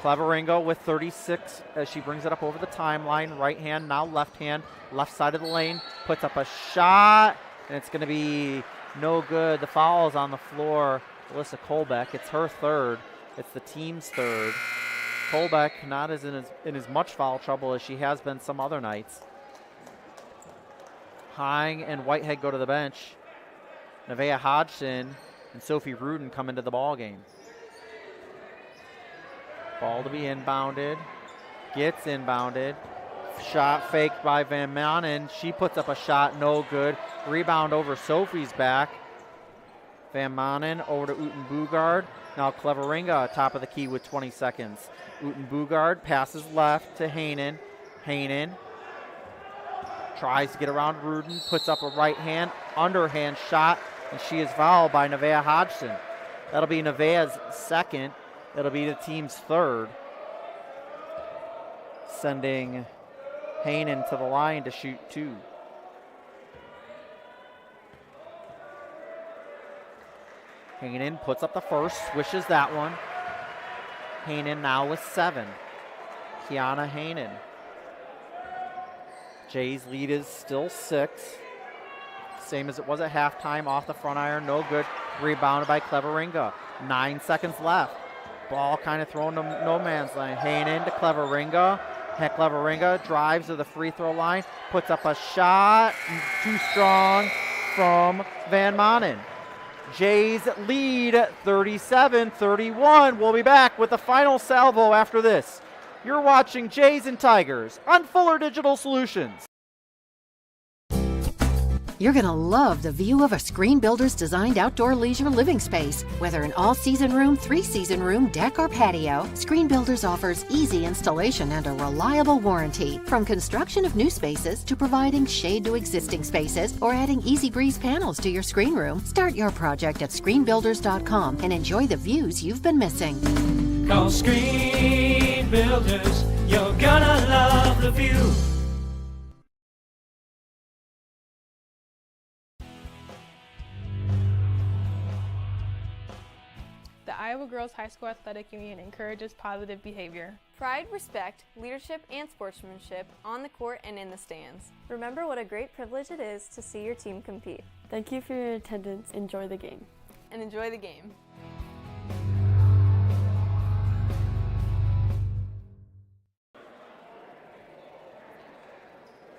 Cleveringo with 36 as she brings it up over the timeline. Right hand, now left hand, left side of the lane. Puts up a shot, and it's going to be no good. The foul is on the floor. Alyssa Colbeck. It's her third. It's the team's third. Colbeck not in as much foul trouble as she has been some other nights. Hine and Whitehead go to the bench. Nevaeh Hodgson and Sophie Rudin come into the ball game. Ball to be inbounded. Gets inbounded. Shot faked by Van Manen. She puts up a shot, no good. Rebound over Sophie's back. Van Manen over to Uten Bugard. Now Cleveringa top of the key with 20 seconds. Uten Bugard passes left to Hanen. Hanen tries to get around Rudin, puts up a right hand, underhand shot, and she is fouled by Nevaeh Hodgson. That'll be Nevaeh's second. It'll be the team's third. Sending Hanen to the line to shoot 2. Hanen puts up the first, swishes that one. Hanen now with 7. Kiana Hanen. Jay's lead is still 6. Same as it was at halftime, off the front iron, no good. Rebounded by Cleveringa. 9 seconds left. Ball kind of thrown to no man's land. Hanen to Cleveringa. Cleveringa drives to the free throw line, puts up a shot, too strong from Van Manen. Jays lead 37-31. We'll be back with the final salvo after this. You're watching Jays and Tigers on Fuller Digital Solutions. You're going to love the view of a Screen Builder's designed outdoor leisure living space. Whether an all-season room, three-season room, deck, or patio, Screen Builders offers easy installation and a reliable warranty. From construction of new spaces to providing shade to existing spaces or adding easy breeze panels to your screen room, start your project at screenbuilders.com and enjoy the views you've been missing. Call Screen Builders, you're gonna love the view. The Iowa Girls High School Athletic Union encourages positive behavior. Pride, respect, leadership, and sportsmanship on the court and in the stands. Remember what a great privilege it is to see your team compete. Thank you for your attendance. Enjoy the game. And enjoy the game.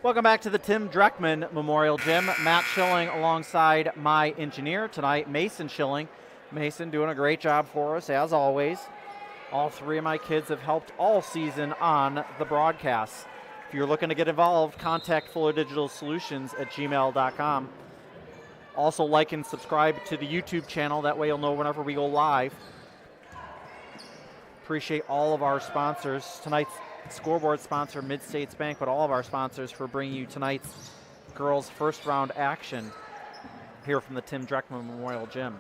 Welcome back to the Tim Dreckman Memorial Gym. Matt Schilling alongside my engineer tonight, Mason Schilling. Mason doing a great job for us, as always. All three of my kids have helped all season on the broadcasts. If you're looking to get involved, contact fullerdigitalsolutions@gmail.com. Also like and subscribe to the YouTube channel. That way you'll know whenever we go live. Appreciate all of our sponsors. Tonight's scoreboard sponsor, Mid-States Bank, but all of our sponsors for bringing you tonight's girls' first round action here from the Tim Dreckman Memorial Gym.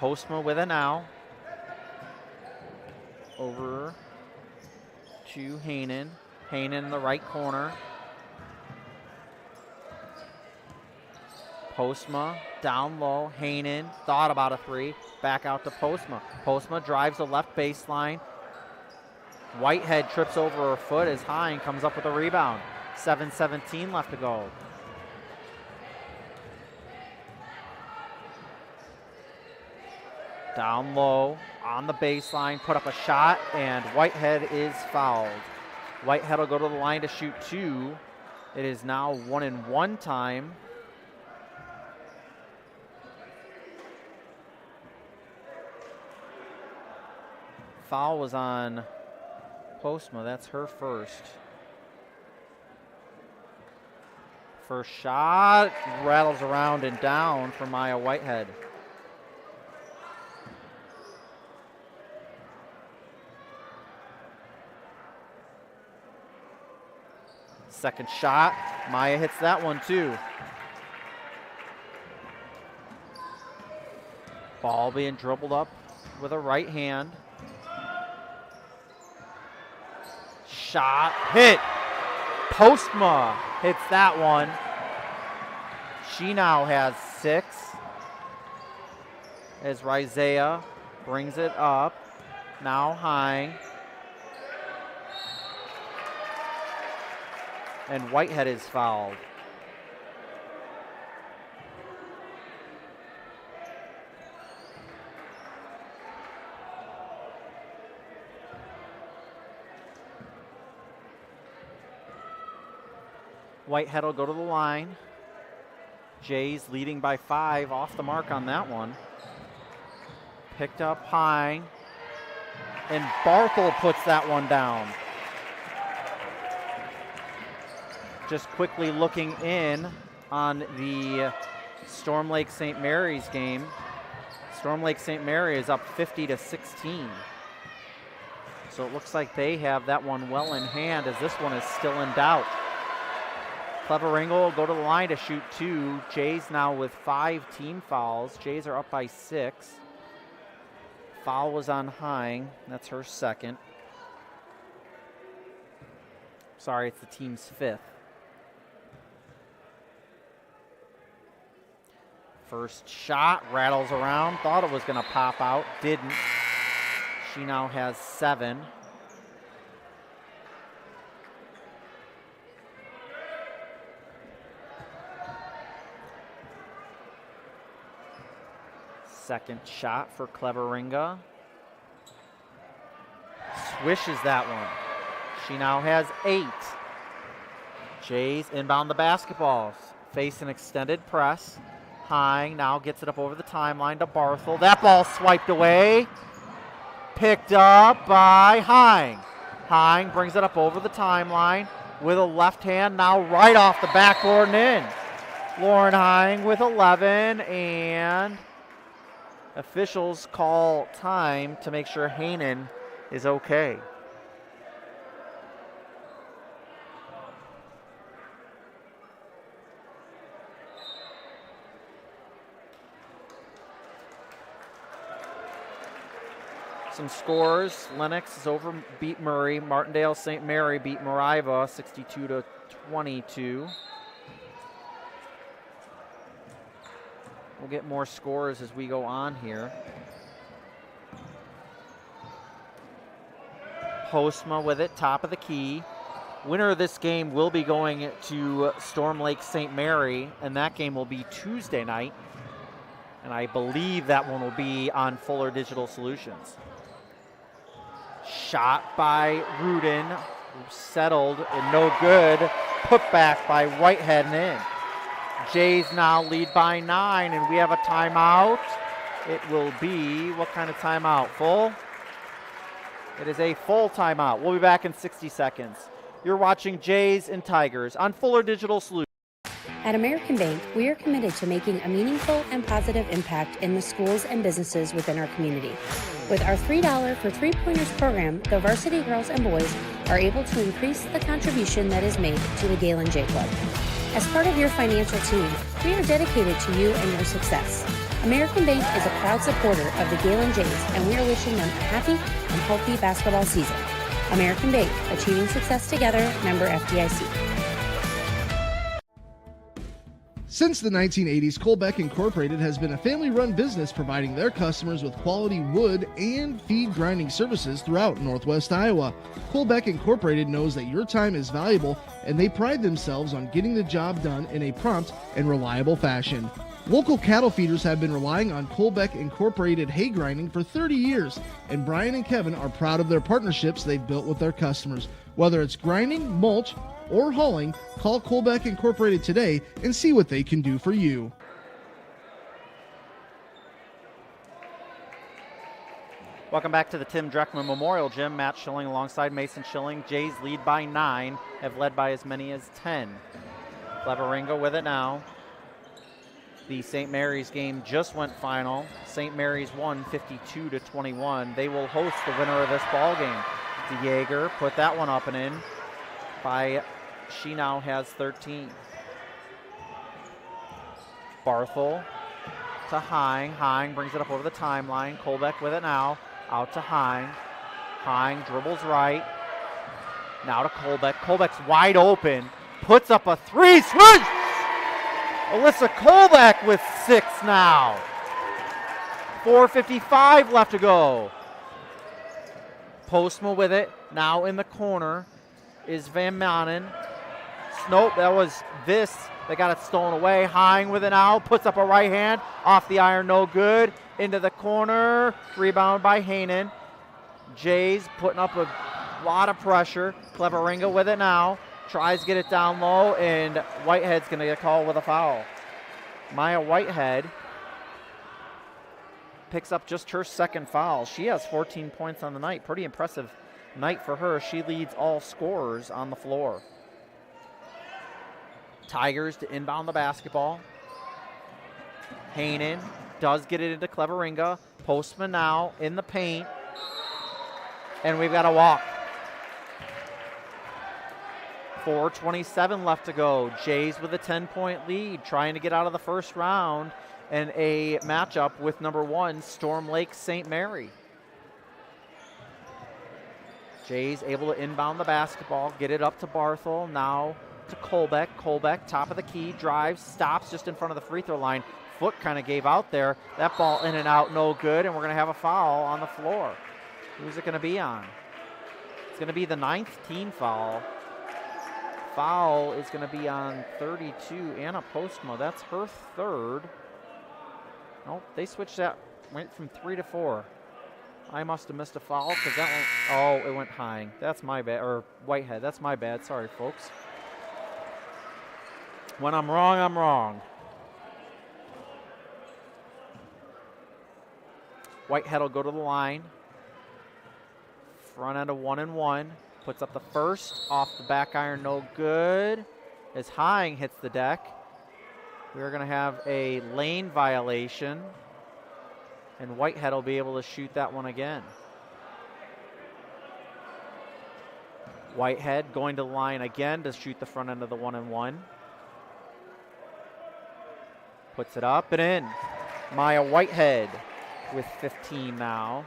Postma with it now. Over to Hainan. Hainan in the right corner. Postma down low. Hainan thought about a three. Back out to Postma. Postma drives the left baseline. Whitehead trips over her foot as Hine comes up with a rebound. 7:17 left to go. Down low on the baseline, put up a shot, and Whitehead is fouled. Whitehead will go to the line to shoot two. It is now 1-and-1 time. Foul was on Postma. That's her first. First shot rattles around and down for Maya Whitehead. Second shot, Maya hits that one too. Ball being dribbled up with a right hand. Shot, hit. Postma hits that one. She now has 6. As Rizea brings it up. Now Hine. And Whitehead is fouled. Whitehead will go to the line. Jays leading by 5, off the mark on that one. Picked up Hine. And Barthel puts that one down. Just quickly looking in on the Storm Lake St. Mary's game. Storm Lake St. Mary is up 50-16. So it looks like they have that one well in hand as this one is still in doubt. Cleveringle will go to the line to shoot 2. Jays now with 5 team fouls. Jays are up by 6. Foul was on Hine. That's her second. Sorry, it's the team's 5th. First shot rattles around. Thought it was going to pop out. Didn't. She now has 7. Second shot for Cleveringa. Swishes that one. She now has 8. Jays inbound the basketballs. Face an extended press. Hine now gets it up over the timeline to Barthel. That ball swiped away. Picked up by Hine. Hine brings it up over the timeline. with a left hand, now right off the backboard and in. Lauren Hine with 11, and officials call time to make sure Hainan is okay. Some scores. Lennox is over, beat Murray. Martindale St. Mary beat Mariva 62-22. We'll get more scores as we go on here. Postma with it, top of the key. Winner of this game will be going to Storm Lake St. Mary, and that game will be Tuesday night. And I believe that one will be on Fuller Digital Solutions. Shot by Rudin, settled and no good. Put back by Whitehead and in. Jays now lead by 9, and we have a timeout. It will be, what kind of timeout? Full? It is a full timeout. We'll be back in 60 seconds. You're watching Jays and Tigers on Fuller Digital Solutions. At American Bank, we are committed to making a meaningful and positive impact in the schools and businesses within our community. With our $3 for 3-pointers program, the varsity girls and boys are able to increase the contribution that is made to the Gehlen J Club. As part of your financial team, we are dedicated to you and your success. American Bank is a proud supporter of the Gehlen Jays, and we are wishing them a happy and healthy basketball season. American Bank, achieving success together, member FDIC. Since the 1980s, Colbeck Incorporated has been a family-run business providing their customers with quality wood and feed grinding services throughout Northwest Iowa. Colbeck Incorporated knows that your time is valuable, and they pride themselves on getting the job done in a prompt and reliable fashion. Local cattle feeders have been relying on Colbeck Incorporated hay grinding for 30 years, and Brian and Kevin are proud of their partnerships they've built with their customers. Whether it's grinding, mulch, or hauling, call Colbeck Incorporated today and see what they can do for you. Welcome back to the Tim Dreckman Memorial Gym. Matt Schilling alongside Mason Schilling. Jays lead by 9, have led by as many as 10. Cleveringa with it now. The St. Mary's game just went final. St. Mary's won 52-21. They will host the winner of this ball game. DeJager put that one up and in. She now has 13. Barthel to Hine. Hine brings it up over the timeline. Colbeck with it now. Out to Hine. Hine dribbles right. Now to Colbeck. Colbeck's wide open. Puts up a three. Switch! Alyssa Colbeck with 6 now. 4:55 left to go. Postma with it. Now in the corner is Van Manen. Nope, that was this. They got it stolen away. Hine with it now. Puts up a right hand. Off the iron, no good. Into the corner. Rebound by Hainan. Jays putting up a lot of pressure. Cleveringa with it now. Tries to get it down low, and Whitehead's going to get called with a foul. Maya Whitehead picks up just her second foul. She has 14 points on the night. Pretty impressive night for her. She leads all scorers on the floor. Tigers to inbound the basketball. Hainan does get it into Cleveringa. Postman now in the paint. And we've got a walk. 4:27 left to go. Jays with a 10-point lead, trying to get out of the first round, and a matchup with number 1, Storm Lake St. Mary. Jays able to inbound the basketball, get it up to Barthel, now to Colbeck. Colbeck, top of the key, drives, stops just in front of the free throw line. Foot kind of gave out there. That ball in and out, no good, and we're going to have a foul on the floor. Who's it going to be on? It's going to be the 9th team foul. Foul is going to be on 32, Anna Postma. That's her 3rd. Oh, they switched that, went from 3 to 4. I must have missed a foul because that one, oh, it went Hine. That's my bad, or Whitehead. That's my bad. Sorry, folks. When I'm wrong, I'm wrong. Whitehead will go to the line. Front end of 1-and-1. puts up the first, off the back iron, no good. As Hine hits the deck. We're going to have a lane violation, and Whitehead will be able to shoot that one again. Whitehead going to the line again to shoot the front end of the 1-and-1. Puts it up and in. Maya Whitehead with 15 now.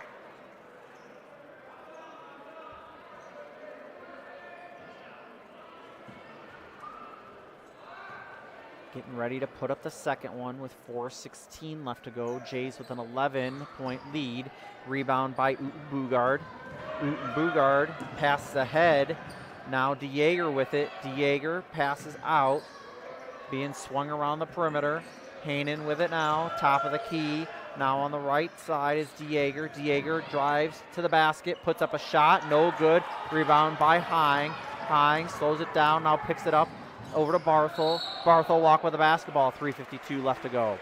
Getting ready to put up the second one with 4:16 left to go. Jays with an 11-point lead. Rebound by Uten Bugard. Uten Bugard passes ahead. Now DeJager with it. DeJager passes out. Being swung around the perimeter. Hanen with it now. Top of the key. Now on the right side is DeJager. DeJager drives to the basket. Puts up a shot. No good. Rebound by Hine. Hine slows it down. Now picks it up. Over to Barthel. Barthel walk with the basketball. 3:52 left to go.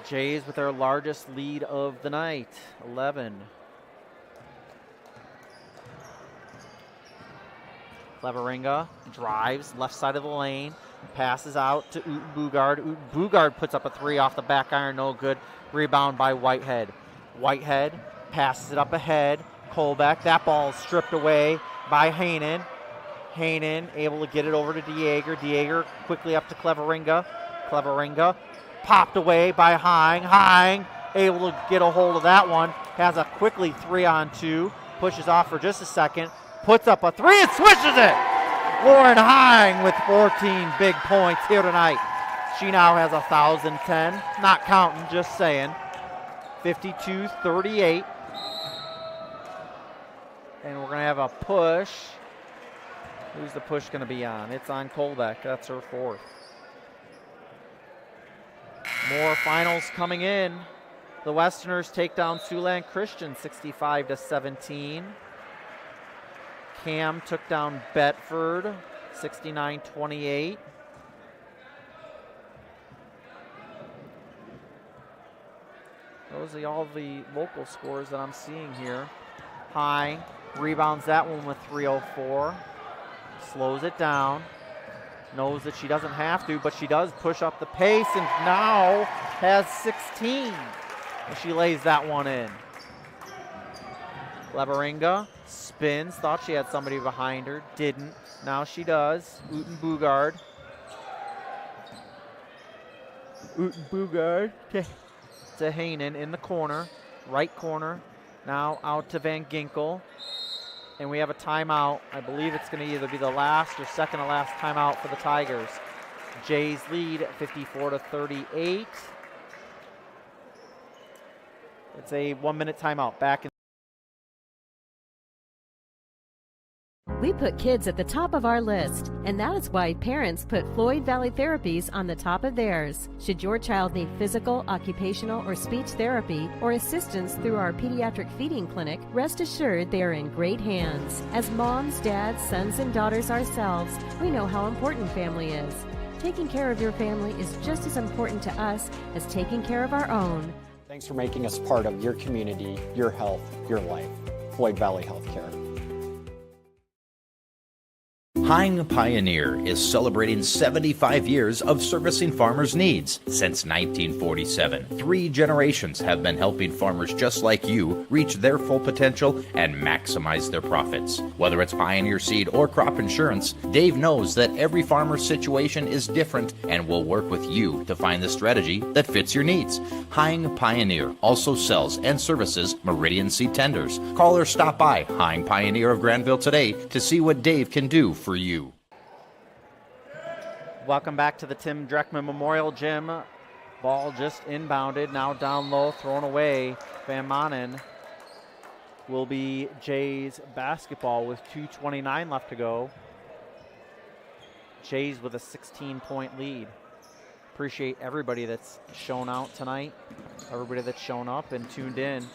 Jays with their largest lead of the night, 11. Cleveringa drives left side of the lane. Passes out to Uten Bugard. Uten Bugard puts up a three off the back iron. No good. Rebound by Whitehead. Whitehead passes it up ahead. Colbeck, that ball is stripped away by Hanen. Hanen able to get it over to DeJager. DeJager quickly up to Cleveringa. Cleveringa popped away by Hine. Hine able to get a hold of that one. Has a quickly 3-on-2. Pushes off for just a second. Puts up a three and swishes it. Lauren Hine with 14 big points here tonight. She now has 1,010. Not counting, just saying. 52-38. And we're going to have a push. Who's the push going to be on? It's on Colbeck. That's her fourth. More finals coming in. The Westerners take down Siouxland Christian 65-17. Cam took down Bedford 69-28. Those are all the local scores that I'm seeing here. Hine rebounds that one with 3:04. Slows it down. Knows that she doesn't have to, but she does push up the pace and now has 16. And she lays that one in. Cleveringa spins. Thought she had somebody behind her. Didn't. Now she does. Uten Bugard. Uten Bugard to Hanen in the corner. Right corner. Now out to Van Ginkel. And we have a timeout. I believe it's going to either be the last or second to last timeout for the Tigers. Jays lead 54-38. It's a 1-minute timeout. Back in. We put kids at the top of our list, and that is why parents put Floyd Valley Therapies on the top of theirs. Should your child need physical, occupational, or speech therapy or assistance through our pediatric feeding clinic, rest assured they are in great hands. As moms, dads, sons, and daughters ourselves, we know how important family is. Taking care of your family is just as important to us as taking care of our own. Thanks for making us part of your community, your health, your life. Floyd Valley Healthcare. Hine Pioneer is celebrating 75 years of servicing farmers' needs. Since 1947, 3 generations have been helping farmers just like you reach their full potential and maximize their profits. Whether it's Pioneer seed or crop insurance, Dave knows that every farmer's situation is different and will work with you to find the strategy that fits your needs. Hine Pioneer also sells and services Meridian seed tenders. Call or stop by Hine Pioneer of Granville today to see what Dave can do for you. Welcome back to the Tim Dreckman Memorial Gym. Ball just inbounded, now down low, thrown away. Van Manen will be Jays basketball with 2:29 left to go. Jays with a 16-point lead. Appreciate everybody that's shown out tonight, everybody that's shown up and tuned in.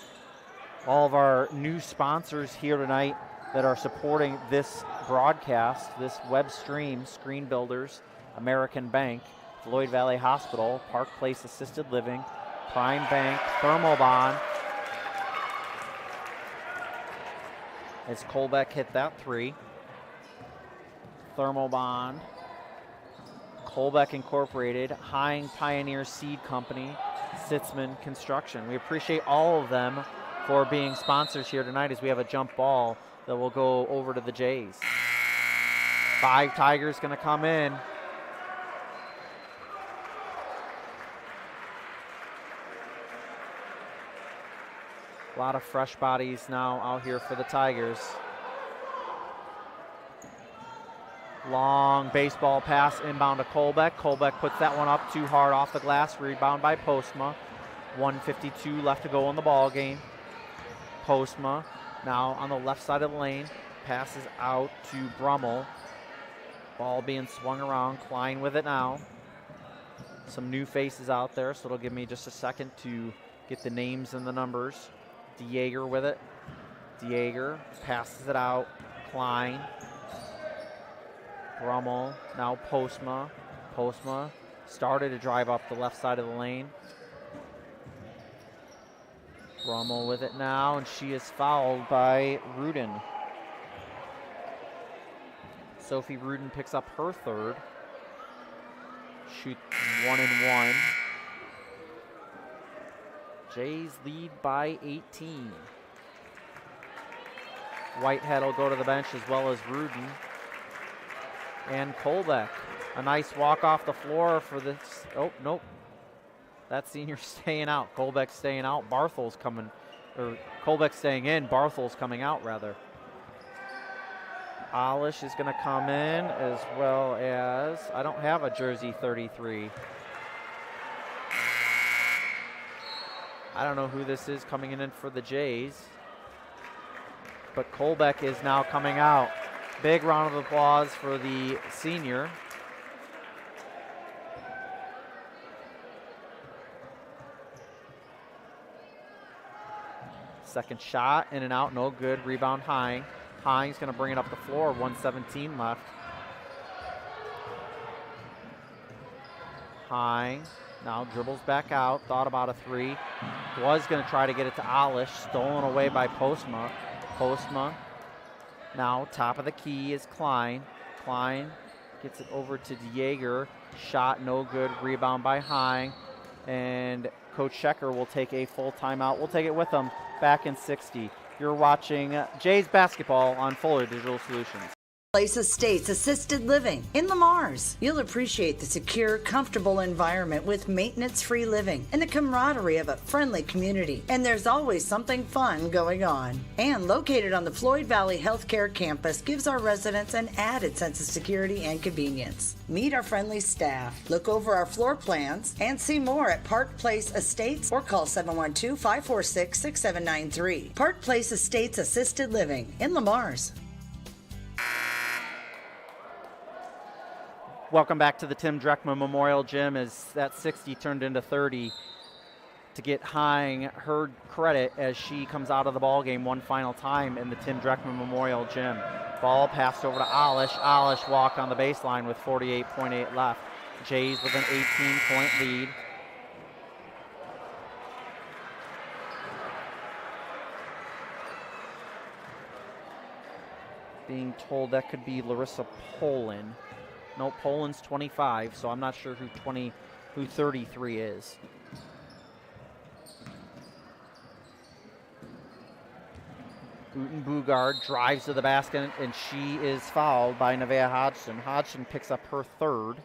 All of our new sponsors here tonight that are supporting this broadcast, this web stream, Screen Builders, American Bank, Floyd Valley Hospital, Park Place Assisted Living, Prime Bank, Thermobond, as Colbeck hit that 3. Thermobond, Colbeck Incorporated, Hein Pioneer Seed Company, Sitzman Construction. We appreciate all of them for being sponsors here tonight as we have a jump ball that will go over to the Jays. 5 Tigers going to come in. A lot of fresh bodies now out here for the Tigers. Long baseball pass inbound to Colbeck. Colbeck puts that one up too hard off the glass. Rebound by Postma. 1:52 left to go in the ball game. Postma now on the left side of the lane. Passes out to Brummel. Ball being swung around. Klein with it now. Some new faces out there, so it'll give me just a second to get the names and the numbers. Dieger with it. Dieger passes it out. Klein. Brummel, now Postma. Postma started to drive up the left side of the lane. Brummel with it now, and she is fouled by Rudin. Sophie Rudin picks up her 3rd. Shoot 1 and 1. Jays lead by 18. Whitehead will go to the bench as well as Rudin. And Colbeck, a nice walk off the floor for this. Oh, nope. That senior staying out. Colbeck staying out. Barthel's coming, or Colbeck staying in. Barthel's coming out, rather. Alish is going to come in, as well as, I don't have a jersey 33. I don't know who this is coming in for the Jays. But Colbeck is now coming out. Big round of applause for the senior. Second shot, in and out, no good. Rebound Hein. Hein's going to bring it up the floor, 1:17 left. Hein now dribbles back out, thought about a 3. Was going to try to get it to Alish, stolen away by Postma. Postma now top of the key is Klein. Klein gets it over to Dieger. Shot no good, rebound by Hein. And Coach Schecker will take a full timeout. We'll take it with him back in 60. You're watching Jays basketball on Fuller Digital Solutions. Place Estates Assisted Living in Lamars. You'll appreciate the secure, comfortable environment with maintenance-free living and the camaraderie of a friendly community. And there's always something fun going on. And located on the Floyd Valley Healthcare campus gives our residents an added sense of security and convenience. Meet our friendly staff, look over our floor plans, and see more at Park Place Estates or call 712-546-6793. Park Place Estates Assisted Living in Lamars. Welcome back to the Tim Dreckman Memorial Gym as that 60 turned into 30 to get Hein her credit as she comes out of the ball game one final time in the Tim Dreckman Memorial Gym. Ball passed over to Alish. Alish walked on the baseline with 48.8 left. Jays with an 18-point lead. Being told that could be Larissa Poland. No, Poland's 25, so I'm not sure who 33 is. Uten Bugard drives to the basket, and she is fouled by Nevaeh Hodgson. Hodgson picks up her 3rd.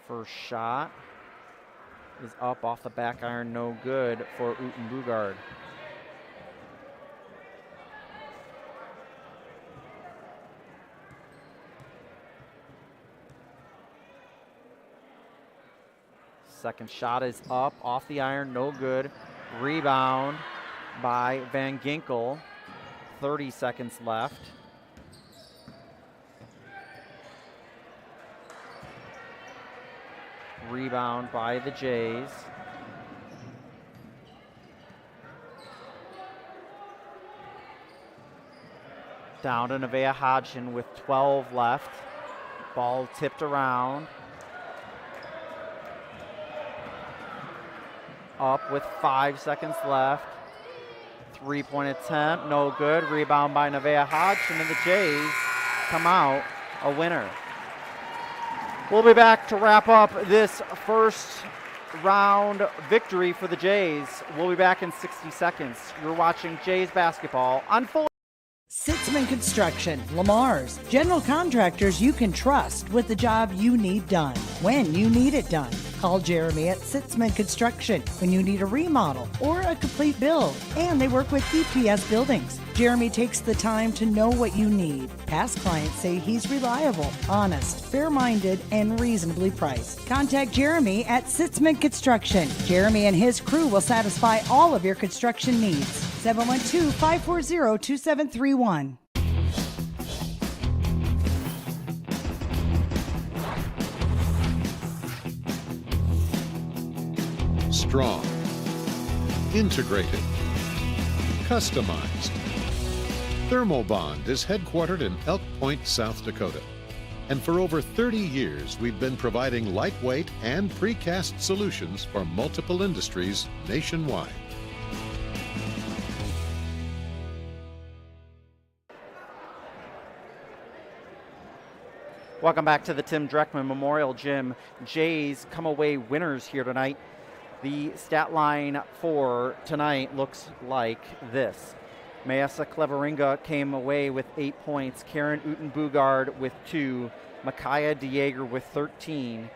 First shot is up off the back iron, no good for Uten Bugard. Second shot is up off the iron, no good. Rebound by Van Ginkel. 30 seconds left. Rebound by the Jays. Down to Nevaeh Hodgson with 12 left. Ball tipped around. Up with 5 seconds left. 3-point attempt, no good. Rebound by Nevaeh Hodgson, and the Jays come out a winner. We'll be back to wrap up this first round victory for the Jays. We'll be back in 60 seconds. You're watching Jays basketball on Full. Sitzman Construction, Lamar's, general contractors you can trust with the job you need done, when you need it done. Call Jeremy at Sitzman Construction when you need a remodel or a complete build. And they work with EPS buildings. Jeremy takes the time to know what you need. Past clients say he's reliable, honest, fair-minded, and reasonably priced. Contact Jeremy at Sitzman Construction. Jeremy and his crew will satisfy all of your construction needs. 712-540-2731. Strong, integrated, customized. Thermobond is headquartered in Elk Point, South Dakota. And for over 30 years, we've been providing lightweight and precast solutions for multiple industries nationwide. Welcome back to the Tim Dreckman Memorial Gym. Jays come away winners here tonight. The stat line for tonight looks like this. Mayessa Cleveringa came away with 8 points. Karen Uten-Bugard with 2. Micaiah DeJager with 13.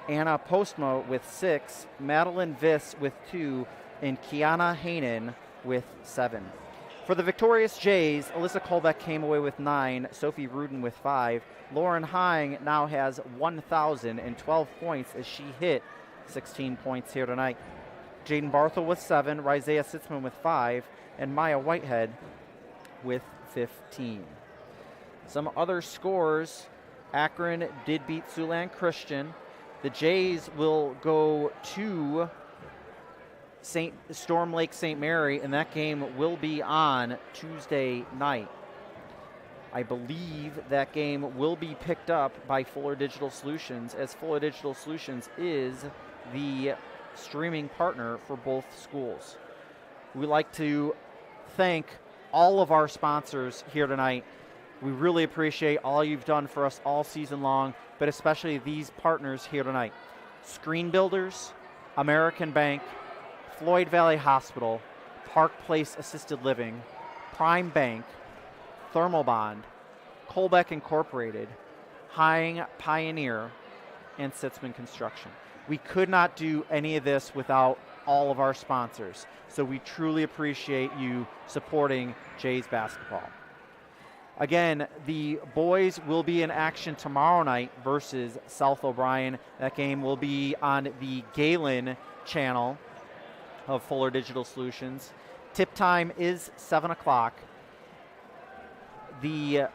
Anna Postma with 6. Madeline Viss with 2. And Kiana Hanen with 7. For the victorious Jays, Alyssa Kolbeck came away with 9. Sophie Rudin with 5. Lauren Hine now has 1,012 points as she hit 16 points here tonight. Jaden Barthel with 7, Rizea Sitzman with 5, and Maya Whitehead with 15. Some other scores. Akron did beat Siouxland Christian. The Jays will go to Storm Lake St. Mary, and that game will be on Tuesday night. I believe that game will be picked up by Fuller Digital Solutions, as Fuller Digital Solutions is the streaming partner for both schools. We'd like to thank all of our sponsors here tonight. We really appreciate all you've done for us all season long, but especially these partners here tonight. Screen Builders, American Bank, Floyd Valley Hospital, Park Place Assisted Living, Prime Bank, Thermobond, Kolbeck Incorporated, Hine Pioneer, and Sitzman Construction. We could not do any of this without all of our sponsors, so we truly appreciate you supporting Jays basketball. Again, the boys will be in action tomorrow night versus South O'Brien. That game will be on the Gehlen channel of Fuller Digital Solutions. Tip time is 7 o'clock. The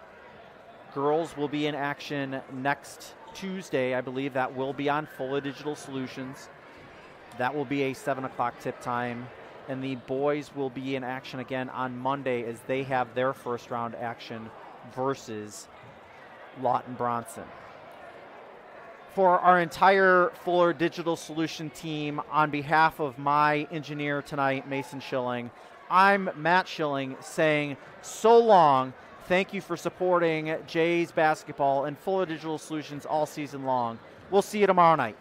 girls will be in action next Tuesday, I believe. That will be on Fuller Digital Solutions. That will be a 7 o'clock tip time. And the boys will be in action again on Monday as they have their first round action versus Lawton Bronson. For our entire Fuller Digital Solution team, on behalf of my engineer tonight, Mason Schilling, I'm Matt Schilling saying so long. Thank you for supporting Jays basketball and Fuller Digital Solutions all season long. We'll see you tomorrow night.